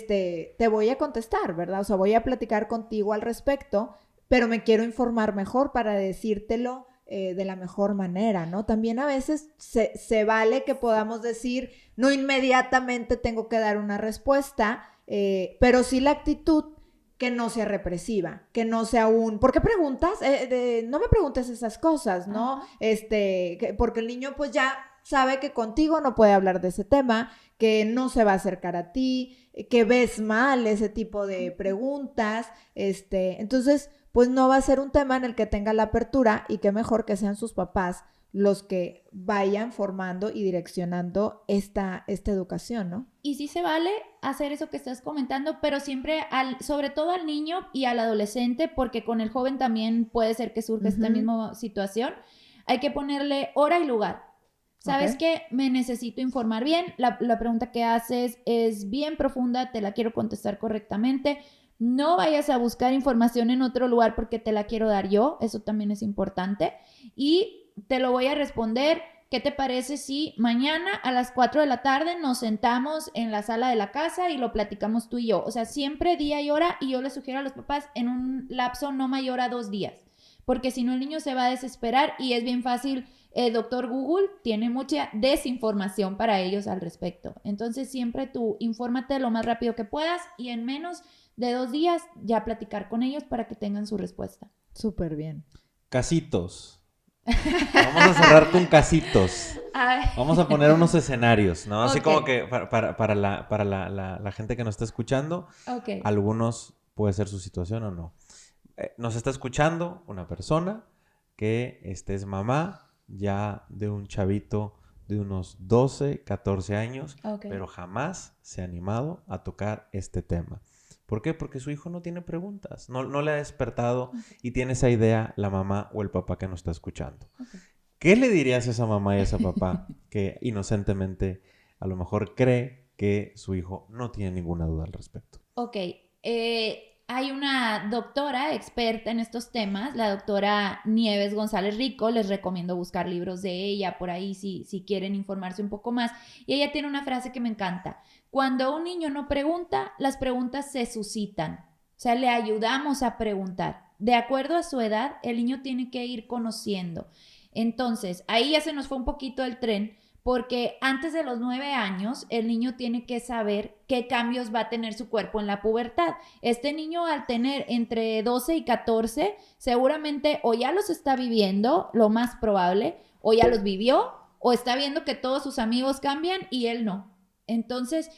te voy a contestar, ¿verdad? O sea, voy a platicar contigo al respecto, pero me quiero informar mejor para decírtelo de la mejor manera, ¿no? También a veces se vale que podamos decir, no inmediatamente tengo que dar una respuesta, pero sí la actitud que no sea represiva, que no sea ¿por qué preguntas? No me preguntes esas cosas, ¿no? Porque el niño pues ya sabe que contigo no puede hablar de ese tema, que no se va a acercar a ti, que ves mal ese tipo de preguntas, entonces pues no va a ser un tema en el que tenga la apertura, y qué mejor que sean sus papás los que vayan formando y direccionando esta educación, ¿no? Y sí se vale hacer eso que estás comentando, pero siempre, sobre todo al niño y al adolescente, porque con el joven también puede ser que surja esta misma situación, hay que ponerle hora y lugar. ¿Sabes qué? Me necesito informar bien. La pregunta que haces es bien profunda, te la quiero contestar correctamente. No vayas a buscar información en otro lugar porque te la quiero dar yo. Eso también es importante. Y te lo voy a responder. ¿Qué te parece si mañana a las 4 de la tarde nos sentamos en la sala de la casa y lo platicamos tú y yo? O sea, siempre día y hora, y yo les sugiero a los papás en un lapso no mayor a 2 días. Porque si no, el niño se va a desesperar y es bien fácil. Doctor Google tiene mucha desinformación para ellos al respecto. Entonces, siempre tú infórmate lo más rápido que puedas y en menos de 2 días ya platicar con ellos para que tengan su respuesta. Súper bien. Casitos. Vamos a cerrar con casitos. Vamos a poner unos escenarios, ¿no? Así como que para la gente que nos está escuchando, algunos puede ser su situación o no. Nos está escuchando una persona que es mamá ya de un chavito de unos 12, 14 años, pero jamás se ha animado a tocar este tema. ¿Por qué? Porque su hijo no tiene preguntas, no le ha despertado y tiene esa idea la mamá o el papá que nos está escuchando. ¿Qué le dirías a esa mamá y a ese papá que inocentemente a lo mejor cree que su hijo no tiene ninguna duda al respecto? Hay una doctora experta en estos temas, la doctora Nieves González Rico. Les recomiendo buscar libros de ella por ahí si quieren informarse un poco más. Y ella tiene una frase que me encanta. Cuando un niño no pregunta, las preguntas se suscitan. O sea, le ayudamos a preguntar. De acuerdo a su edad, el niño tiene que ir conociendo. Entonces, ahí ya se nos fue un poquito el tren, porque antes de los 9 años, el niño tiene que saber qué cambios va a tener su cuerpo en la pubertad. Este niño, al tener entre 12 y 14, seguramente o ya los está viviendo, lo más probable, o ya los vivió, o está viendo que todos sus amigos cambian y él no. Entonces,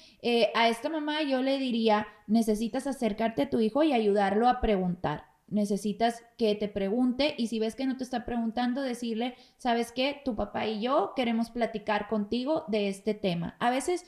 a esta mamá yo le diría, necesitas acercarte a tu hijo y ayudarlo a preguntar. Necesitas que te pregunte, y si ves que no te está preguntando, decirle, ¿sabes qué? Tu papá y yo queremos platicar contigo de este tema. A veces,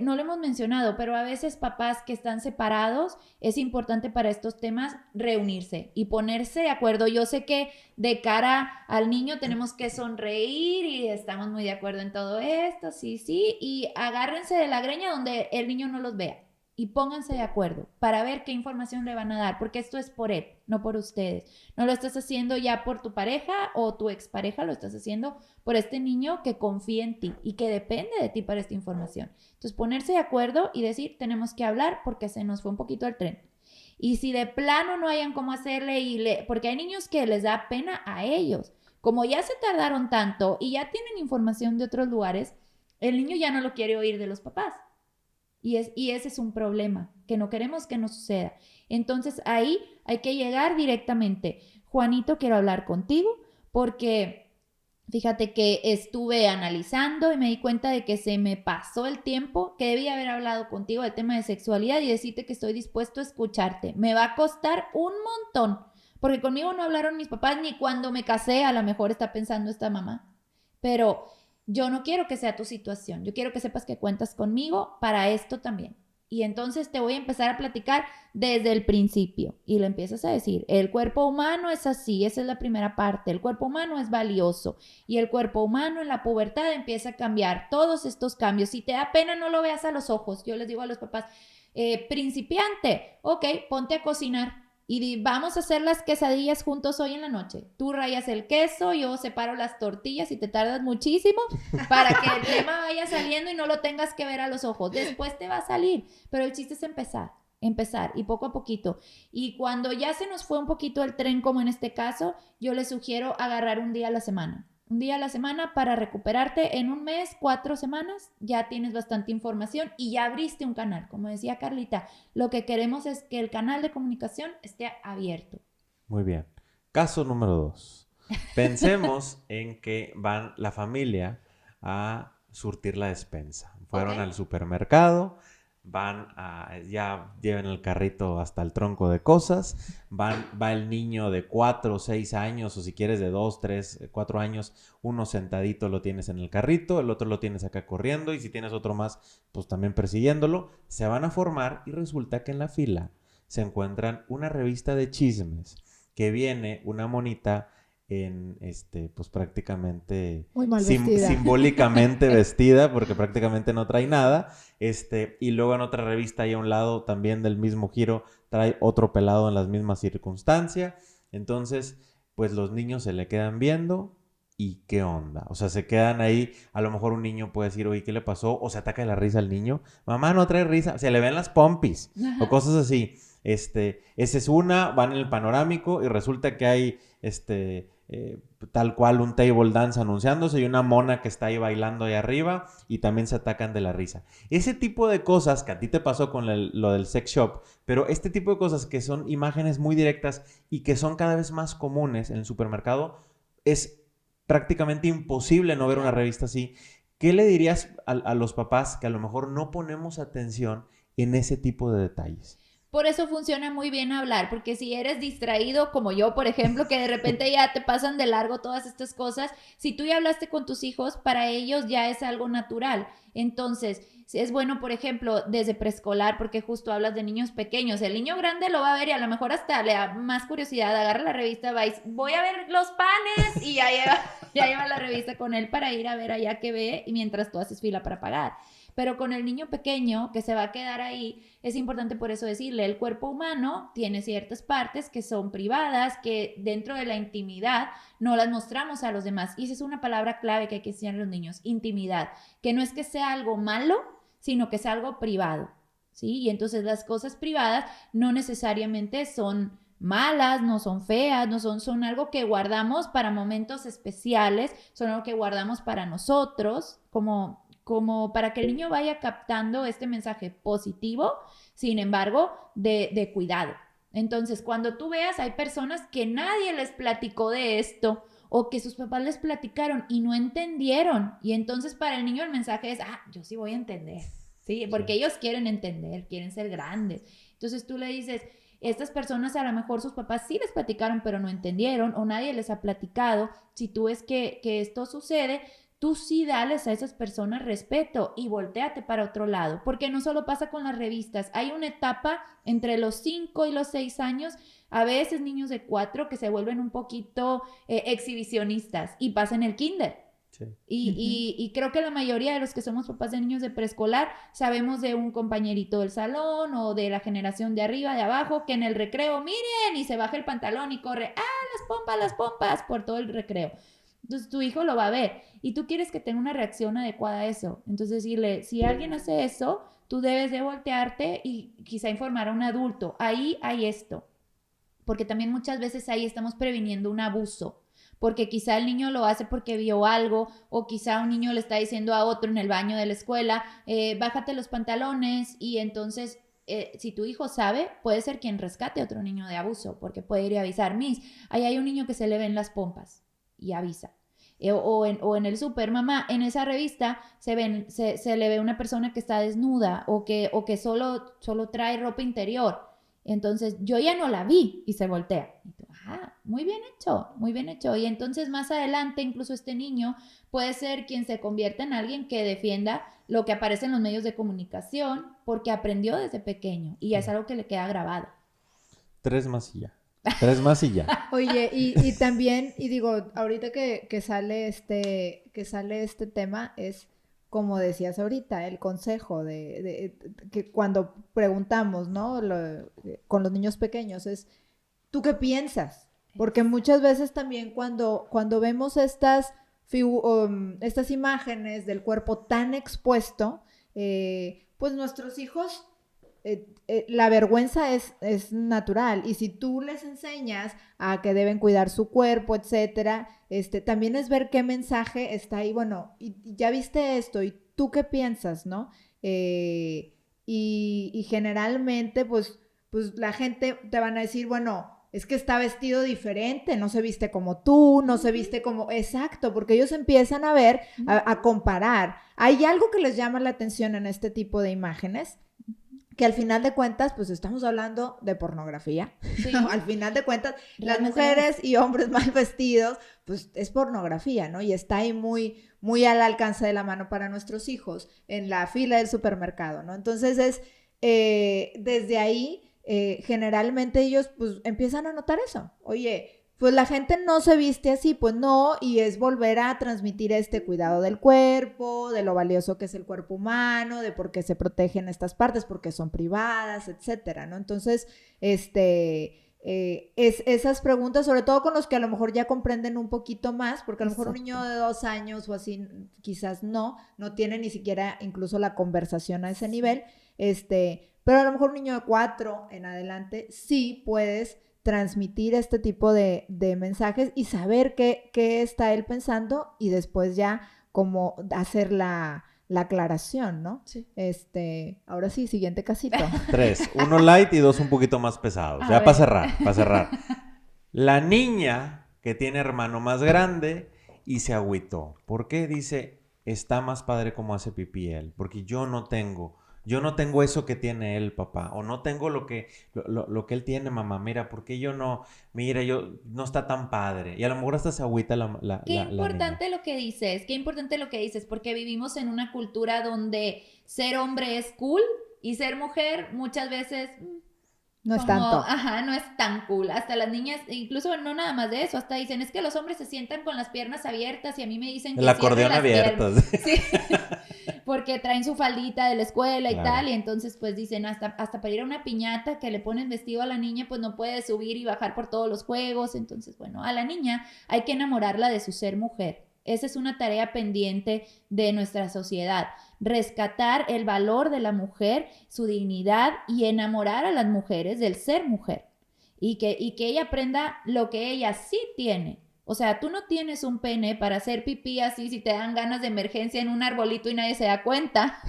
no lo hemos mencionado, pero a veces papás que están separados, es importante para estos temas reunirse y ponerse de acuerdo. Yo sé que de cara al niño tenemos que sonreír y estamos muy de acuerdo en todo esto, sí, y agárrense de la greña donde el niño no los vea. Y pónganse de acuerdo para ver qué información le van a dar, porque esto es por él, no por ustedes. No lo estás haciendo ya por tu pareja o tu expareja, lo estás haciendo por este niño que confía en ti y que depende de ti para esta información. Entonces, ponerse de acuerdo y decir, tenemos que hablar porque se nos fue un poquito el tren. Y si de plano no hayan cómo hacerle, porque hay niños que les da pena a ellos como ya se tardaron tanto y ya tienen información de otros lugares, el niño ya no lo quiere oír de los papás. Y ese es un problema que no queremos que nos suceda. Entonces ahí hay que llegar directamente. Juanito, quiero hablar contigo porque fíjate que estuve analizando y me di cuenta de que se me pasó el tiempo, que debía haber hablado contigo del tema de sexualidad y decirte que estoy dispuesto a escucharte. Me va a costar un montón, porque conmigo no hablaron mis papás ni cuando me casé, a lo mejor está pensando esta mamá. Pero yo no quiero que sea tu situación, yo quiero que sepas que cuentas conmigo para esto también. Y entonces te voy a empezar a platicar desde el principio. Y le empiezas a decir, el cuerpo humano es así, esa es la primera parte. El cuerpo humano es valioso. Y el cuerpo humano en la pubertad empieza a cambiar. Todos estos cambios. Si te da pena, no lo veas a los ojos. Yo les digo a los papás, principiante, ok, ponte a cocinar. Y vamos a hacer las quesadillas juntos hoy en la noche. Tú rayas el queso, yo separo las tortillas y te tardas muchísimo para que el tema vaya saliendo y no lo tengas que ver a los ojos. Después te va a salir, pero el chiste es empezar y poco a poquito. Y cuando ya se nos fue un poquito el tren, como en este caso, yo les sugiero agarrar un día a la semana. Un día a la semana para recuperarte. En un mes, 4 semanas, ya tienes bastante información y ya abriste un canal. Como decía Carlita, lo que queremos es que el canal de comunicación esté abierto. Muy bien. Caso número 2. Pensemos en que van la familia a surtir la despensa. Fueron al supermercado, ya llevan el carrito hasta el tronco de cosas, va el niño de 4 o 6 años, o si quieres de 2, 3, 4 años, uno sentadito lo tienes en el carrito, el otro lo tienes acá corriendo, y si tienes otro más, pues también persiguiéndolo. Se van a formar y resulta que en la fila se encuentran una revista de chismes que viene una monita en pues prácticamente muy mal vestida. Simbólicamente vestida, porque prácticamente no trae nada, y luego en otra revista ahí a un lado también del mismo giro trae otro pelado en las mismas circunstancias. Entonces pues los niños se le quedan viendo y qué onda, o sea, se quedan ahí. A lo mejor un niño puede decir, oye, ¿qué le pasó? O se ataca de la risa al niño, mamá no trae risa, se le ven las pompis o cosas así. Esa es una, van en el panorámico y resulta que hay tal cual un table dance anunciándose y una mona que está ahí bailando ahí arriba y también se atacan de la risa. Ese tipo de cosas que a ti te pasó con lo del sex shop, pero este tipo de cosas que son imágenes muy directas y que son cada vez más comunes en el supermercado, es prácticamente imposible no ver una revista así. ¿Qué le dirías a los papás que a lo mejor no ponemos atención en ese tipo de detalles? Por eso funciona muy bien hablar, porque si eres distraído, como yo, por ejemplo, que de repente ya te pasan de largo todas estas cosas, si tú ya hablaste con tus hijos, para ellos ya es algo natural. Entonces, es bueno, por ejemplo, desde preescolar, porque justo hablas de niños pequeños. El niño grande lo va a ver y a lo mejor hasta le da más curiosidad, agarra la revista, va y voy a ver los panes, y ya lleva la revista con él para ir a ver allá que ve, y mientras tú haces fila para pagar. Pero con el niño pequeño que se va a quedar ahí, es importante por eso decirle, el cuerpo humano tiene ciertas partes que son privadas, que dentro de la intimidad no las mostramos a los demás. Y esa es una palabra clave que hay que enseñar a los niños, intimidad, que no es que sea algo malo, sino que es algo privado, ¿sí? Y entonces las cosas privadas no necesariamente son malas, no son feas, son algo que guardamos para momentos especiales, son algo que guardamos para nosotros, como para que el niño vaya captando este mensaje positivo, sin embargo, de cuidado. Entonces, cuando tú veas, hay personas que nadie les platicó de esto o que sus papás les platicaron y no entendieron. Y entonces para el niño el mensaje es, yo sí voy a entender, ¿sí? Porque ellos quieren entender, quieren ser grandes. Entonces tú le dices, estas personas a lo mejor sus papás sí les platicaron, pero no entendieron o nadie les ha platicado. Si tú ves que esto sucede, tú sí dales a esas personas respeto y voltéate para otro lado, porque no solo pasa con las revistas, hay una etapa entre los 5 y los 6 años, a veces niños de 4 que se vuelven un poquito exhibicionistas y pasan el kinder. Sí. Y creo que la mayoría de los que somos papás de niños de preescolar sabemos de un compañerito del salón o de la generación de arriba, de abajo, que en el recreo, miren, y se baja el pantalón y corre, las pompas, por todo el recreo. Entonces tu hijo lo va a ver y tú quieres que tenga una reacción adecuada a eso. Entonces decirle, si alguien hace eso, tú debes de voltearte y quizá informar a un adulto. Ahí hay esto. Porque también muchas veces ahí estamos previniendo un abuso. porque quizá el niño lo hace porque vio algo, o quizá un niño le está diciendo a otro en el baño de la escuela, bájate los pantalones, y entonces si tu hijo sabe, puede ser quien rescate a otro niño de abuso, porque puede ir y avisar, Miss, ahí hay un niño que se le ven las pompas, y avisa. O en el súper, mamá, en esa revista se le ve una persona que está desnuda, o que solo trae ropa interior. Entonces yo ya no la vi, y se voltea. Y tú, muy bien hecho, muy bien hecho. Y entonces más adelante incluso este niño puede ser quien se convierta en alguien que defienda lo que aparece en los medios de comunicación, porque aprendió desde pequeño y ya es algo que le queda grabado. 3 más y ya. 3 más y ya. Oye, y también, y digo, ahorita que sale este tema, es como decías ahorita, el consejo de que cuando preguntamos, ¿no? Con los niños pequeños, es, ¿tú qué piensas? Porque muchas veces también cuando vemos estas imágenes del cuerpo tan expuesto, pues nuestros hijos, la vergüenza es natural, y si tú les enseñas a que deben cuidar su cuerpo, etcétera, también es ver qué mensaje está ahí, bueno, y ya viste esto, ¿y tú qué piensas, no? Y generalmente, pues la gente te van a decir, bueno, es que está vestido diferente, no se viste como tú, no se viste como... Exacto, porque ellos empiezan a ver, a comparar. Hay algo que les llama la atención en este tipo de imágenes, que al final de cuentas, pues estamos hablando de pornografía. Sí. Al final de cuentas, las mujeres y hombres mal vestidos, pues es pornografía, ¿no? Y está ahí muy, muy al alcance de la mano para nuestros hijos, en la fila del supermercado, ¿no? Entonces desde ahí... generalmente ellos pues empiezan a notar eso. Oye, pues la gente no se viste así, pues no, y es volver a transmitir este cuidado del cuerpo, de lo valioso que es el cuerpo humano, de por qué se protegen estas partes, porque son privadas, etcétera, ¿no? Entonces, esas preguntas, sobre todo con los que a lo mejor ya comprenden un poquito más, porque a lo mejor un niño de 2 años o así, quizás no tiene ni siquiera incluso la conversación a ese nivel, pero a lo mejor un niño de 4 en adelante sí puedes transmitir este tipo de mensajes y saber qué está él pensando, y después ya como hacer la aclaración, ¿no? Sí. Ahora sí, siguiente casito. 3, 1 light y 2 un poquito más pesados. Ya para cerrar. La niña que tiene hermano más grande y se agüitó. ¿Por qué? Dice, está más padre como hace pipí él, porque yo no tengo eso que tiene él, papá, o no tengo lo que él tiene, mamá. Mira, porque yo no está tan padre. Y a lo mejor hasta se agüita la Qué importante niña. lo que dices, porque vivimos en una cultura donde ser hombre es cool y ser mujer muchas veces... No es tanto. No es tan cool. Hasta las niñas, incluso no nada más de eso, hasta dicen, es que los hombres se sientan con las piernas abiertas, y a mí me dicen que el acordeón abierto. Sí, porque traen su faldita de la escuela y tal, y entonces pues dicen, hasta para ir a una piñata que le ponen vestido a la niña, pues no puede subir y bajar por todos los juegos. Entonces, bueno, a la niña hay que enamorarla de su ser mujer. Esa es una tarea pendiente de nuestra sociedad. Rescatar el valor de la mujer, su dignidad, y enamorar a las mujeres del ser mujer. Y que ella aprenda lo que ella sí tiene. O sea, tú no tienes un pene para hacer pipí así si te dan ganas de emergencia en un arbolito y nadie se da cuenta.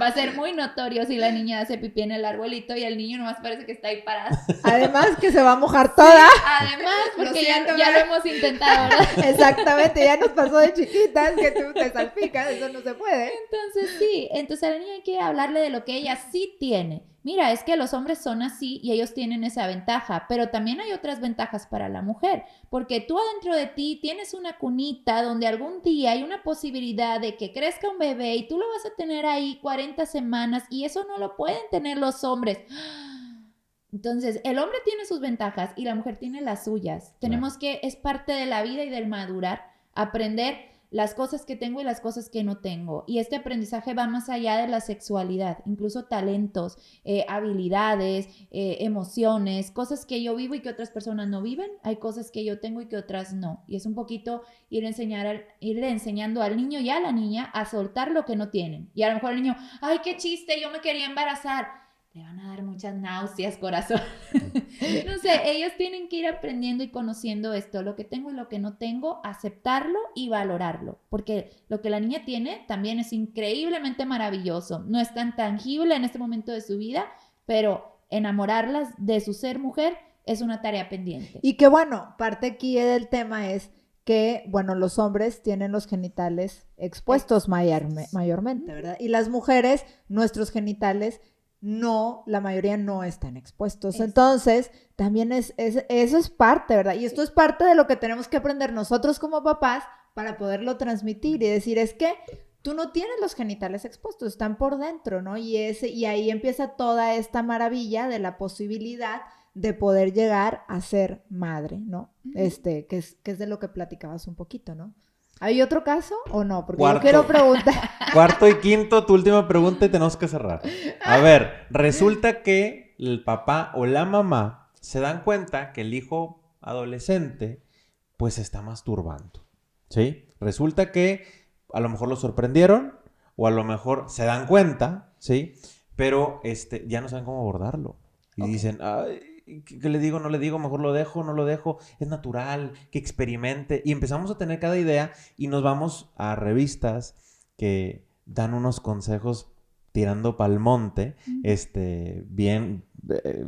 Va a ser muy notorio si la niña hace pipí en el arbolito y el niño nomás parece que está ahí parado. Además que se va a mojar toda. Sí, además, porque ya lo hemos intentado, ¿verdad? Exactamente, ya nos pasó de chiquitas que tú te salpicas, eso no se puede. Entonces sí, a la niña hay que hablarle de lo que ella sí tiene. Mira, es que los hombres son así y ellos tienen esa ventaja, pero también hay otras ventajas para la mujer, porque tú adentro de ti tienes una cunita donde algún día hay una posibilidad de que crezca un bebé y tú lo vas a tener ahí 40 semanas, y eso no lo pueden tener los hombres. Entonces, el hombre tiene sus ventajas y la mujer tiene las suyas. Tenemos que, es parte de la vida y del madurar, aprender las cosas que tengo y las cosas que no tengo. Y este aprendizaje va más allá de la sexualidad, incluso talentos, habilidades, emociones, cosas que yo vivo y que otras personas no viven. Hay cosas que yo tengo y que otras no. Y es un poquito irle enseñando al niño y a la niña a soltar lo que no tienen. Y a lo mejor el niño, ay, qué chiste, yo me quería embarazar. le van a dar muchas náuseas, corazón. No sé, ellos tienen que ir aprendiendo y conociendo esto, lo que tengo y lo que no tengo, aceptarlo y valorarlo, porque lo que la niña tiene también es increíblemente maravilloso, no es tan tangible en este momento de su vida, pero enamorarlas de su ser mujer es una tarea pendiente. Y que bueno, parte aquí del tema es que, bueno, los hombres tienen los genitales expuestos mayormente, ¿verdad? Y las mujeres, nuestros genitales, no, la mayoría no están expuestos. Entonces, también eso es parte, ¿verdad? Y esto es parte de lo que tenemos que aprender nosotros como papás para poderlo transmitir y decir, es que tú no tienes los genitales expuestos, están por dentro, ¿no? Y ahí empieza toda esta maravilla de la posibilidad de poder llegar a ser madre, ¿no? Que es de lo que platicabas un poquito, ¿no? ¿Hay otro caso o no? Porque yo quiero preguntar. Cuarto y quinto, tu última pregunta y tenemos que cerrar. A ver, resulta que el papá o la mamá se dan cuenta que el hijo adolescente pues se está masturbando, ¿sí? Resulta que a lo mejor lo sorprendieron o a lo mejor se dan cuenta, ¿sí? Pero ya no saben cómo abordarlo. Y dicen, ay, ¿qué le digo? No le digo, mejor lo dejo, no lo dejo, es natural, que experimente. Y empezamos a tener cada idea y nos vamos a revistas que dan unos consejos tirando pa'l monte, bien,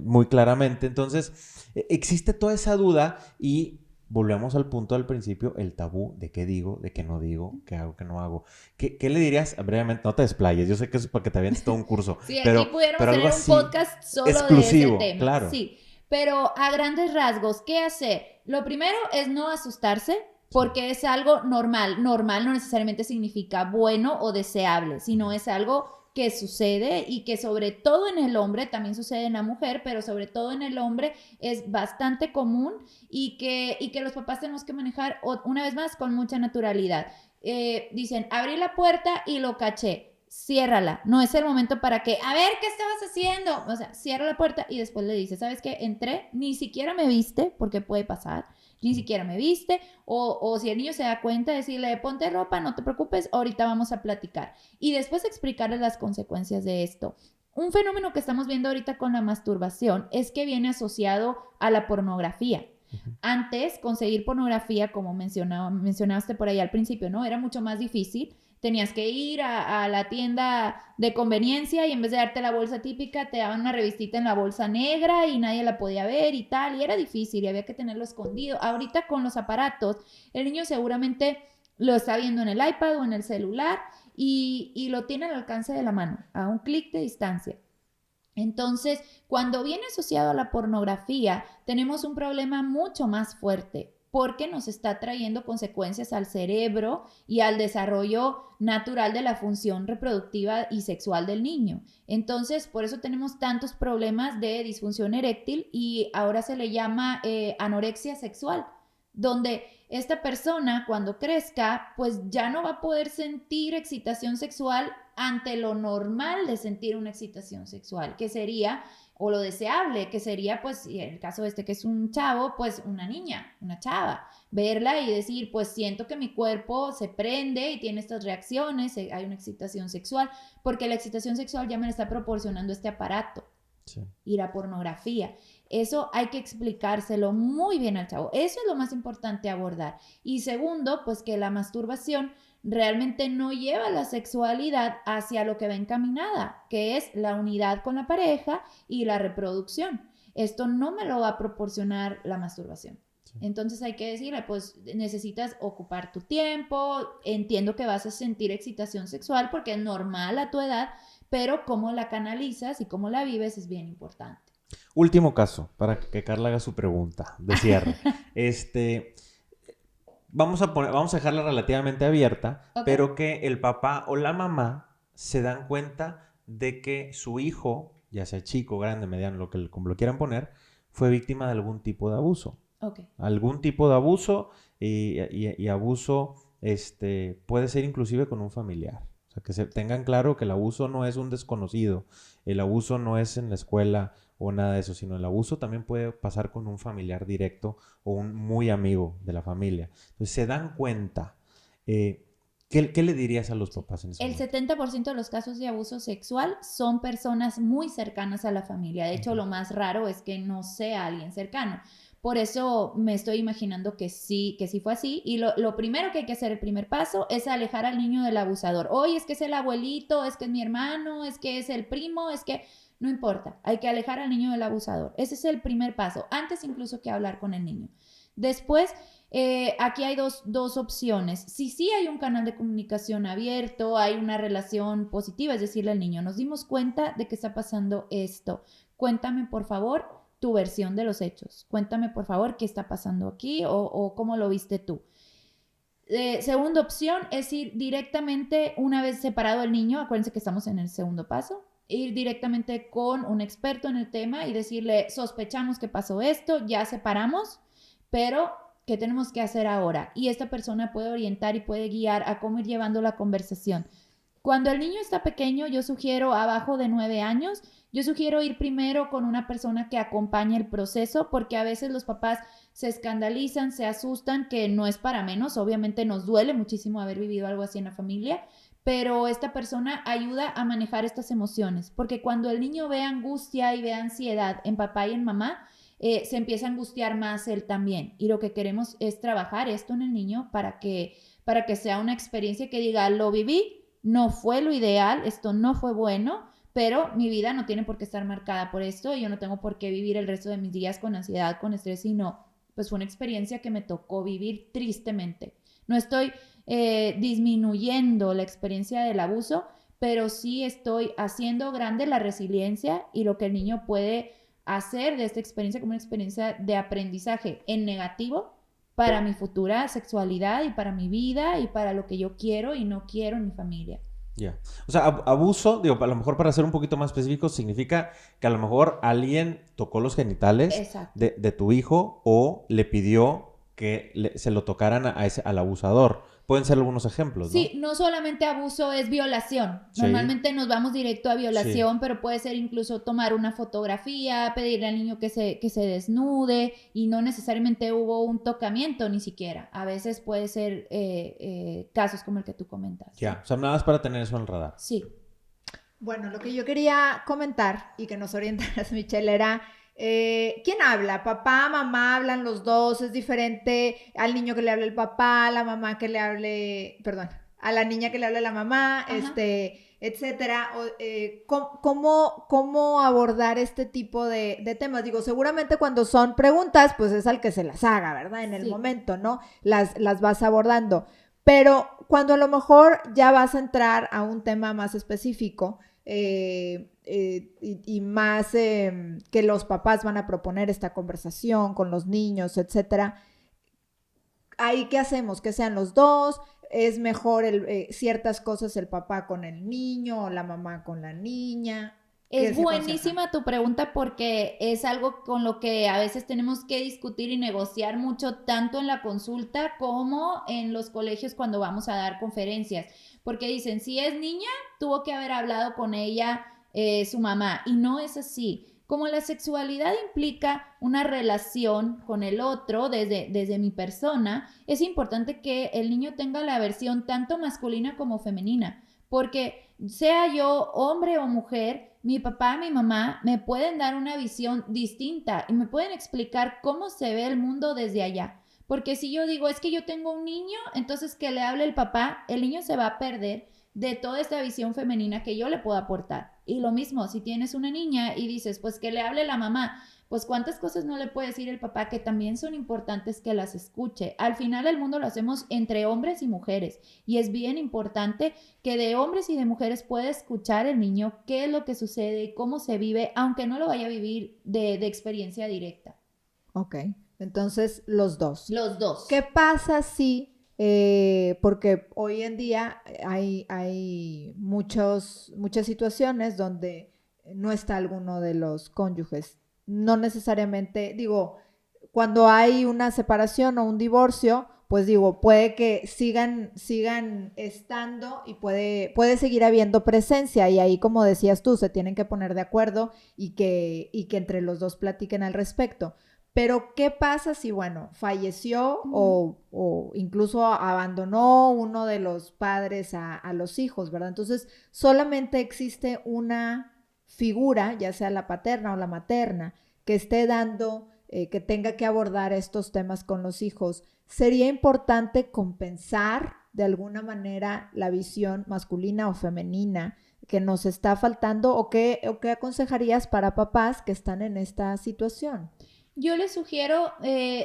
muy claramente. Entonces, existe toda esa duda y volvemos al punto del principio, el tabú de qué digo, de qué no digo, qué hago, qué no hago. ¿Qué le dirías? Brevemente, no te desplayes, yo sé que eso es para que te avientes todo un curso. Sí, pero, aquí pudiéramos pero algo tener un así podcast solo exclusivo, de ese tema. Claro. Sí, pero a grandes rasgos, ¿qué hacer? Lo primero es no asustarse, porque es algo normal. Normal no necesariamente significa bueno o deseable, sino es algo que sucede y que sobre todo en el hombre, también sucede en la mujer, pero sobre todo en el hombre es bastante común y que los papás tenemos que manejar una vez más con mucha naturalidad. Dicen, abrí la puerta y lo caché. Ciérrala, no es el momento para que, a ver, ¿qué estabas haciendo? O sea, cierra la puerta y después le dices, ¿sabes qué? Entré, ni siquiera me viste, porque puede pasar, ni siquiera me viste, o si el niño se da cuenta, decirle, ponte ropa, no te preocupes, ahorita vamos a platicar. Y después explicarles las consecuencias de esto. Un fenómeno que estamos viendo ahorita con la masturbación es que viene asociado a la pornografía. Antes, conseguir pornografía, como mencionaste por ahí al principio, ¿no? Era mucho más difícil. Tenías que ir a la tienda de conveniencia y en vez de darte la bolsa típica, te daban una revistita en la bolsa negra y nadie la podía ver y tal. Y era difícil y había que tenerlo escondido. Ahorita con los aparatos, el niño seguramente lo está viendo en el iPad o en el celular y lo tiene al alcance de la mano, a un clic de distancia. Entonces, cuando viene asociado a la pornografía, tenemos un problema mucho más fuerte, porque nos está trayendo consecuencias al cerebro y al desarrollo natural de la función reproductiva y sexual del niño. Entonces, por eso tenemos tantos problemas de disfunción eréctil y ahora se le llama anorexia sexual, donde esta persona cuando crezca, pues ya no va a poder sentir excitación sexual ante lo normal de sentir una excitación sexual, que sería, o lo deseable, que sería, pues, en el caso que es un chavo, pues una niña, una chava, verla y decir, pues siento que mi cuerpo se prende y tiene estas reacciones, hay una excitación sexual, porque la excitación sexual ya me la está proporcionando este aparato. Sí. Y la pornografía. Eso hay que explicárselo muy bien al chavo. Eso es lo más importante abordar. Y segundo, pues que la masturbación realmente no lleva la sexualidad hacia lo que va encaminada, que es la unidad con la pareja y la reproducción. Esto no me lo va a proporcionar la masturbación. Sí. Entonces hay que decirle, pues necesitas ocupar tu tiempo, entiendo que vas a sentir excitación sexual porque es normal a tu edad, pero cómo la canalizas y cómo la vives es bien importante. Último caso, para que Carla haga su pregunta de cierre. Vamos a dejarla relativamente abierta, okay, pero que el papá o la mamá se dan cuenta de que su hijo, ya sea chico, grande, mediano, como lo quieran poner, fue víctima de algún tipo de abuso. Okay. Algún tipo de abuso y abuso puede ser inclusive con un familiar. O sea, que se tengan claro que el abuso no es un desconocido, el abuso no es en la escuela o nada de eso, sino el abuso también puede pasar con un familiar directo o un muy amigo de la familia. Entonces se dan cuenta. ¿Qué ¿Qué le dirías a los papás en ese El momento? 70% de los casos de abuso sexual son personas muy cercanas a la familia. De hecho, lo más raro es que no sea alguien cercano. Por eso me estoy imaginando que sí fue así. Y lo primero que hay que hacer, el primer paso, es alejar al niño del abusador. Oye, es que es el abuelito, es que es mi hermano, es que es el primo, es que... No importa, hay que alejar al niño del abusador. Ese es el primer paso, antes incluso que hablar con el niño. Después, aquí hay dos opciones. Si sí hay un canal de comunicación abierto, hay una relación positiva, es decirle al niño, nos dimos cuenta de que está pasando esto. Cuéntame, por favor, tu versión de los hechos. Cuéntame, por favor, qué está pasando aquí o cómo lo viste tú. Segunda opción es ir directamente, una vez separado el niño, acuérdense que estamos en el segundo paso, ir directamente con un experto en el tema y decirle, sospechamos que pasó esto, ya separamos, pero ¿qué tenemos que hacer ahora? Y esta persona puede orientar y puede guiar a cómo ir llevando la conversación. Cuando el niño está pequeño, yo sugiero abajo de 9 años, yo sugiero ir primero con una persona que acompañe el proceso, porque a veces los papás se escandalizan, se asustan, que no es para menos, obviamente nos duele muchísimo haber vivido algo así en la familia, pero esta persona ayuda a manejar estas emociones, porque cuando el niño ve angustia y ve ansiedad en papá y en mamá, se empieza a angustiar más él también. Y lo que queremos es trabajar esto en el niño para que sea una experiencia que diga, lo viví, no fue lo ideal, esto no fue bueno, pero mi vida no tiene por qué estar marcada por esto y yo no tengo por qué vivir el resto de mis días con ansiedad, con estrés, sino pues fue una experiencia que me tocó vivir tristemente. No estoy disminuyendo la experiencia del abuso, pero sí estoy haciendo grande la resiliencia y lo que el niño puede hacer de esta experiencia como una experiencia de aprendizaje en negativo para mi futura sexualidad y para mi vida y para lo que yo quiero y no quiero en mi familia. Ya. O sea, abuso, digo, a lo mejor para ser un poquito más específico, significa que a lo mejor alguien tocó los genitales de tu hijo o le pidió que se lo tocaran al abusador. Pueden ser algunos ejemplos, ¿no? Sí, no solamente abuso es violación. Sí. Normalmente nos vamos directo a violación, Sí. pero puede ser incluso tomar una fotografía, pedirle al niño que se desnude y no necesariamente hubo un tocamiento ni siquiera. A veces puede ser casos como el que tú comentas. Ya, o sea, nada más para tener eso en el radar. Sí. Bueno, lo que yo quería comentar y que nos orientaras, Michelle, era ¿quién habla? ¿Papá, mamá? ¿Hablan los dos? ¿Es diferente al niño que le hable el papá, a la mamá que le hable, perdón, a la niña que le hable la mamá, etcétera? ¿Cómo abordar este tipo de temas? Digo, seguramente cuando son preguntas, pues es al que se las haga, ¿verdad? En el momento, ¿no? Las vas abordando. Pero cuando a lo mejor ya vas a entrar a un tema más específico, y más que los papás van a proponer esta conversación con los niños, etcétera. ¿Ahí qué hacemos? ¿Que sean los dos? ¿Es mejor ciertas cosas el papá con el niño o la mamá con la niña? Es buenísima tu pregunta porque es algo con lo que a veces tenemos que discutir y negociar mucho, tanto en la consulta como en los colegios cuando vamos a dar conferencias. Porque dicen, si es niña, tuvo que haber hablado con ella su mamá. Y no es así. Como la sexualidad implica una relación con el otro desde mi persona, es importante que el niño tenga la versión tanto masculina como femenina. Porque sea yo hombre o mujer, mi papá, mi mamá me pueden dar una visión distinta y me pueden explicar cómo se ve el mundo desde allá. Porque si yo digo, es que yo tengo un niño, entonces que le hable el papá, el niño se va a perder de toda esta visión femenina que yo le puedo aportar. Y lo mismo, si tienes una niña y dices, pues que le hable la mamá, pues cuántas cosas no le puede decir el papá que también son importantes que las escuche. Al final el mundo lo hacemos entre hombres y mujeres y es bien importante que de hombres y de mujeres pueda escuchar el niño qué es lo que sucede y cómo se vive, aunque no lo vaya a vivir de experiencia directa. Ok, entonces los dos. Los dos. ¿Qué pasa si, porque hoy en día hay muchas situaciones donde no está alguno de los cónyuges? No necesariamente, digo, cuando hay una separación o un divorcio, pues digo, puede que sigan estando y puede seguir habiendo presencia y ahí, como decías tú, se tienen que poner de acuerdo y que entre los dos platiquen al respecto. Pero, ¿qué pasa si, bueno, falleció o incluso abandonó uno de los padres a los hijos, ¿verdad? Entonces, solamente existe una figura, ya sea la paterna o la materna, que esté dando, que tenga que abordar estos temas con los hijos. Sería importante compensar de alguna manera la visión masculina o femenina que nos está faltando, o qué aconsejarías para papás que están en esta situación. Yo les sugiero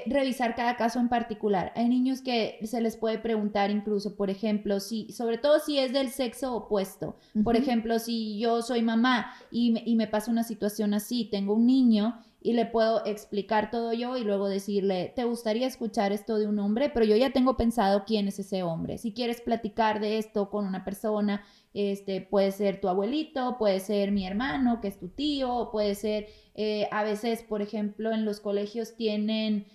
revisar cada caso en particular. Hay niños que se les puede preguntar incluso, por ejemplo, sobre todo si es del sexo opuesto. Por ejemplo, si yo soy mamá y me pasa una situación así, tengo un niño y le puedo explicar todo yo y luego decirle, ¿te gustaría escuchar esto de un hombre? Pero yo ya tengo pensado quién es ese hombre. Si quieres platicar de esto con una persona, puede ser tu abuelito, puede ser mi hermano, que es tu tío, puede ser, a veces, por ejemplo, en los colegios tienen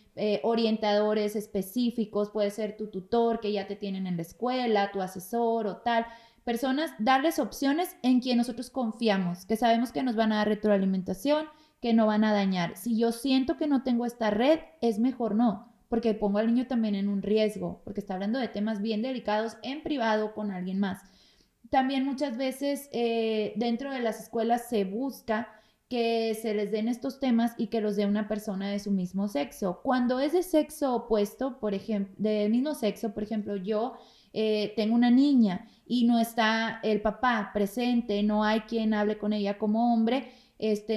orientadores específicos, puede ser tu tutor que ya te tienen en la escuela, tu asesor o tal. Personas, darles opciones en quien nosotros confiamos, que sabemos que nos van a dar retroalimentación, que no van a dañar. Si yo siento que no tengo esta red, es mejor no, porque pongo al niño también en un riesgo, porque está hablando de temas bien delicados en privado con alguien más. También muchas veces dentro de las escuelas se busca que se les den estos temas y que los dé una persona de su mismo sexo. Cuando es de sexo opuesto, por ejemplo, del mismo sexo, por ejemplo, yo tengo una niña y no está el papá presente, no hay quien hable con ella como hombre,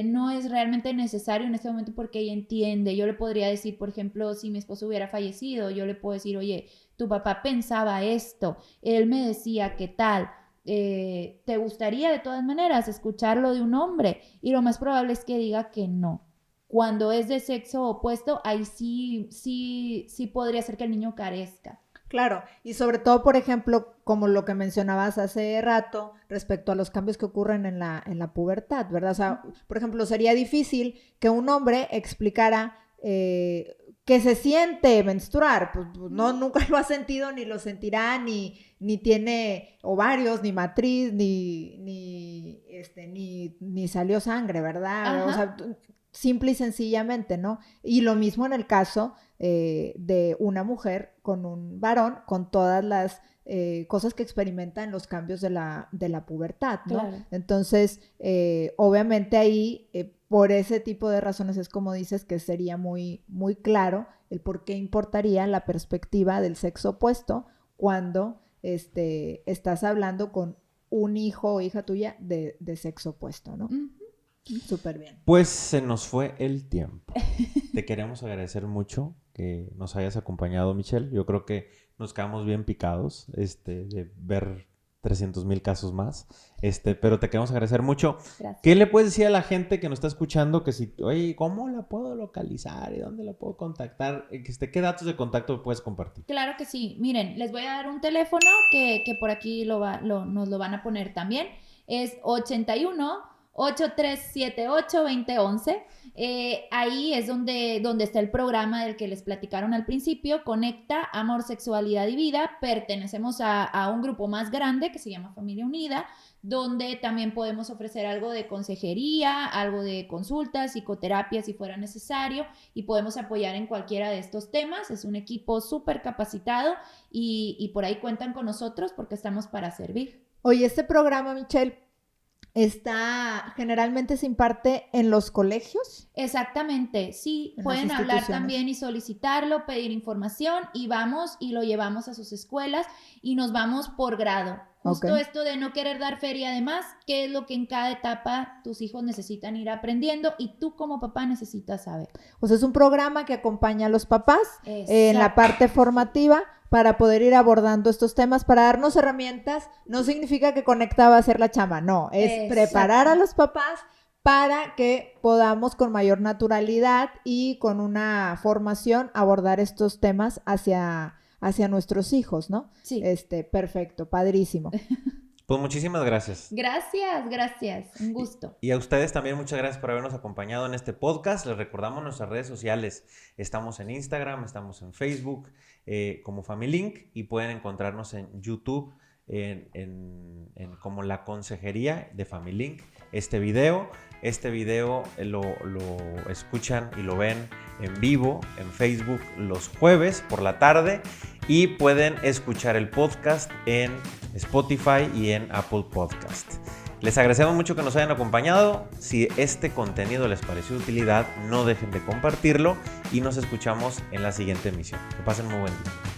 no es realmente necesario en este momento porque ella entiende. Yo le podría decir, por ejemplo, si mi esposo hubiera fallecido, yo le puedo decir, oye, tu papá pensaba esto, él me decía qué tal. ¿Te gustaría de todas maneras escucharlo de un hombre? Y lo más probable es que diga que no. Cuando es de sexo opuesto, ahí sí podría ser que el niño carezca. Claro, y sobre todo, por ejemplo, como lo que mencionabas hace rato, respecto a los cambios que ocurren en la pubertad, ¿verdad? O sea, por ejemplo, sería difícil que un hombre explicara que se siente menstruar, pues no, nunca lo ha sentido, ni lo sentirá, ni tiene ovarios, ni matriz, ni salió sangre, ¿verdad? Ajá. O sea, simple y sencillamente, ¿no? Y lo mismo en el caso de una mujer con un varón, con todas las cosas que experimentan los cambios de la pubertad, ¿no? Claro. Entonces, obviamente ahí, por ese tipo de razones es como dices que sería muy, muy claro el por qué importaría la perspectiva del sexo opuesto cuando estás hablando con un hijo o hija tuya de sexo opuesto, ¿no? Súper bien. Pues se nos fue el tiempo. Te queremos agradecer mucho que nos hayas acompañado, Michelle. Yo creo que nos quedamos bien picados de ver 300,000 casos más. Pero te queremos agradecer mucho. Gracias. ¿Qué le puedes decir a la gente que nos está escuchando que si, oye, ¿cómo la puedo localizar? ¿Y dónde la puedo contactar? ¿Qué datos de contacto puedes compartir? Claro que sí. Miren, les voy a dar un teléfono que por aquí nos lo van a poner también. Es 81-8378-2011. Ahí es donde está el programa del que les platicaron al principio. Conecta Amor, Sexualidad y Vida. Pertenecemos a un grupo más grande que se llama Familia Unida, donde también podemos ofrecer algo de consejería, algo de consultas, psicoterapia si fuera necesario, y podemos apoyar en cualquiera de estos temas. Es un equipo súper capacitado y por ahí cuentan con nosotros porque estamos para servir. Oye, este programa, Michelle, generalmente se imparte en los colegios. Exactamente, sí, En pueden las hablar instituciones. también y solicitarlo, pedir información y vamos y lo llevamos a sus escuelas y nos vamos por grado. Justo Ok. esto de no querer dar feria, además, qué es lo que en cada etapa tus hijos necesitan ir aprendiendo y tú como papá necesitas saber. O sea, es un programa que acompaña a los papás en la Exacto. parte formativa para poder ir abordando estos temas, para darnos herramientas. No significa que Conecta va a ser la chamba, no, es Exacto. preparar a los papás para que podamos con mayor naturalidad y con una formación abordar estos temas hacia nuestros hijos, ¿no? Sí. Perfecto, padrísimo. Pues muchísimas gracias. Gracias, un gusto. Y a ustedes también muchas gracias por habernos acompañado en este podcast. Les recordamos nuestras redes sociales. Estamos en Instagram, estamos en Facebook como FamilyLink y pueden encontrarnos en YouTube como la consejería de FamiLink este video. Este video lo escuchan y lo ven en vivo en Facebook los jueves por la tarde y pueden escuchar el podcast en Spotify y en Apple Podcast. Les agradecemos mucho que nos hayan acompañado. Si este contenido les pareció de utilidad, no dejen de compartirlo y nos escuchamos en la siguiente emisión. Que pasen muy buen día.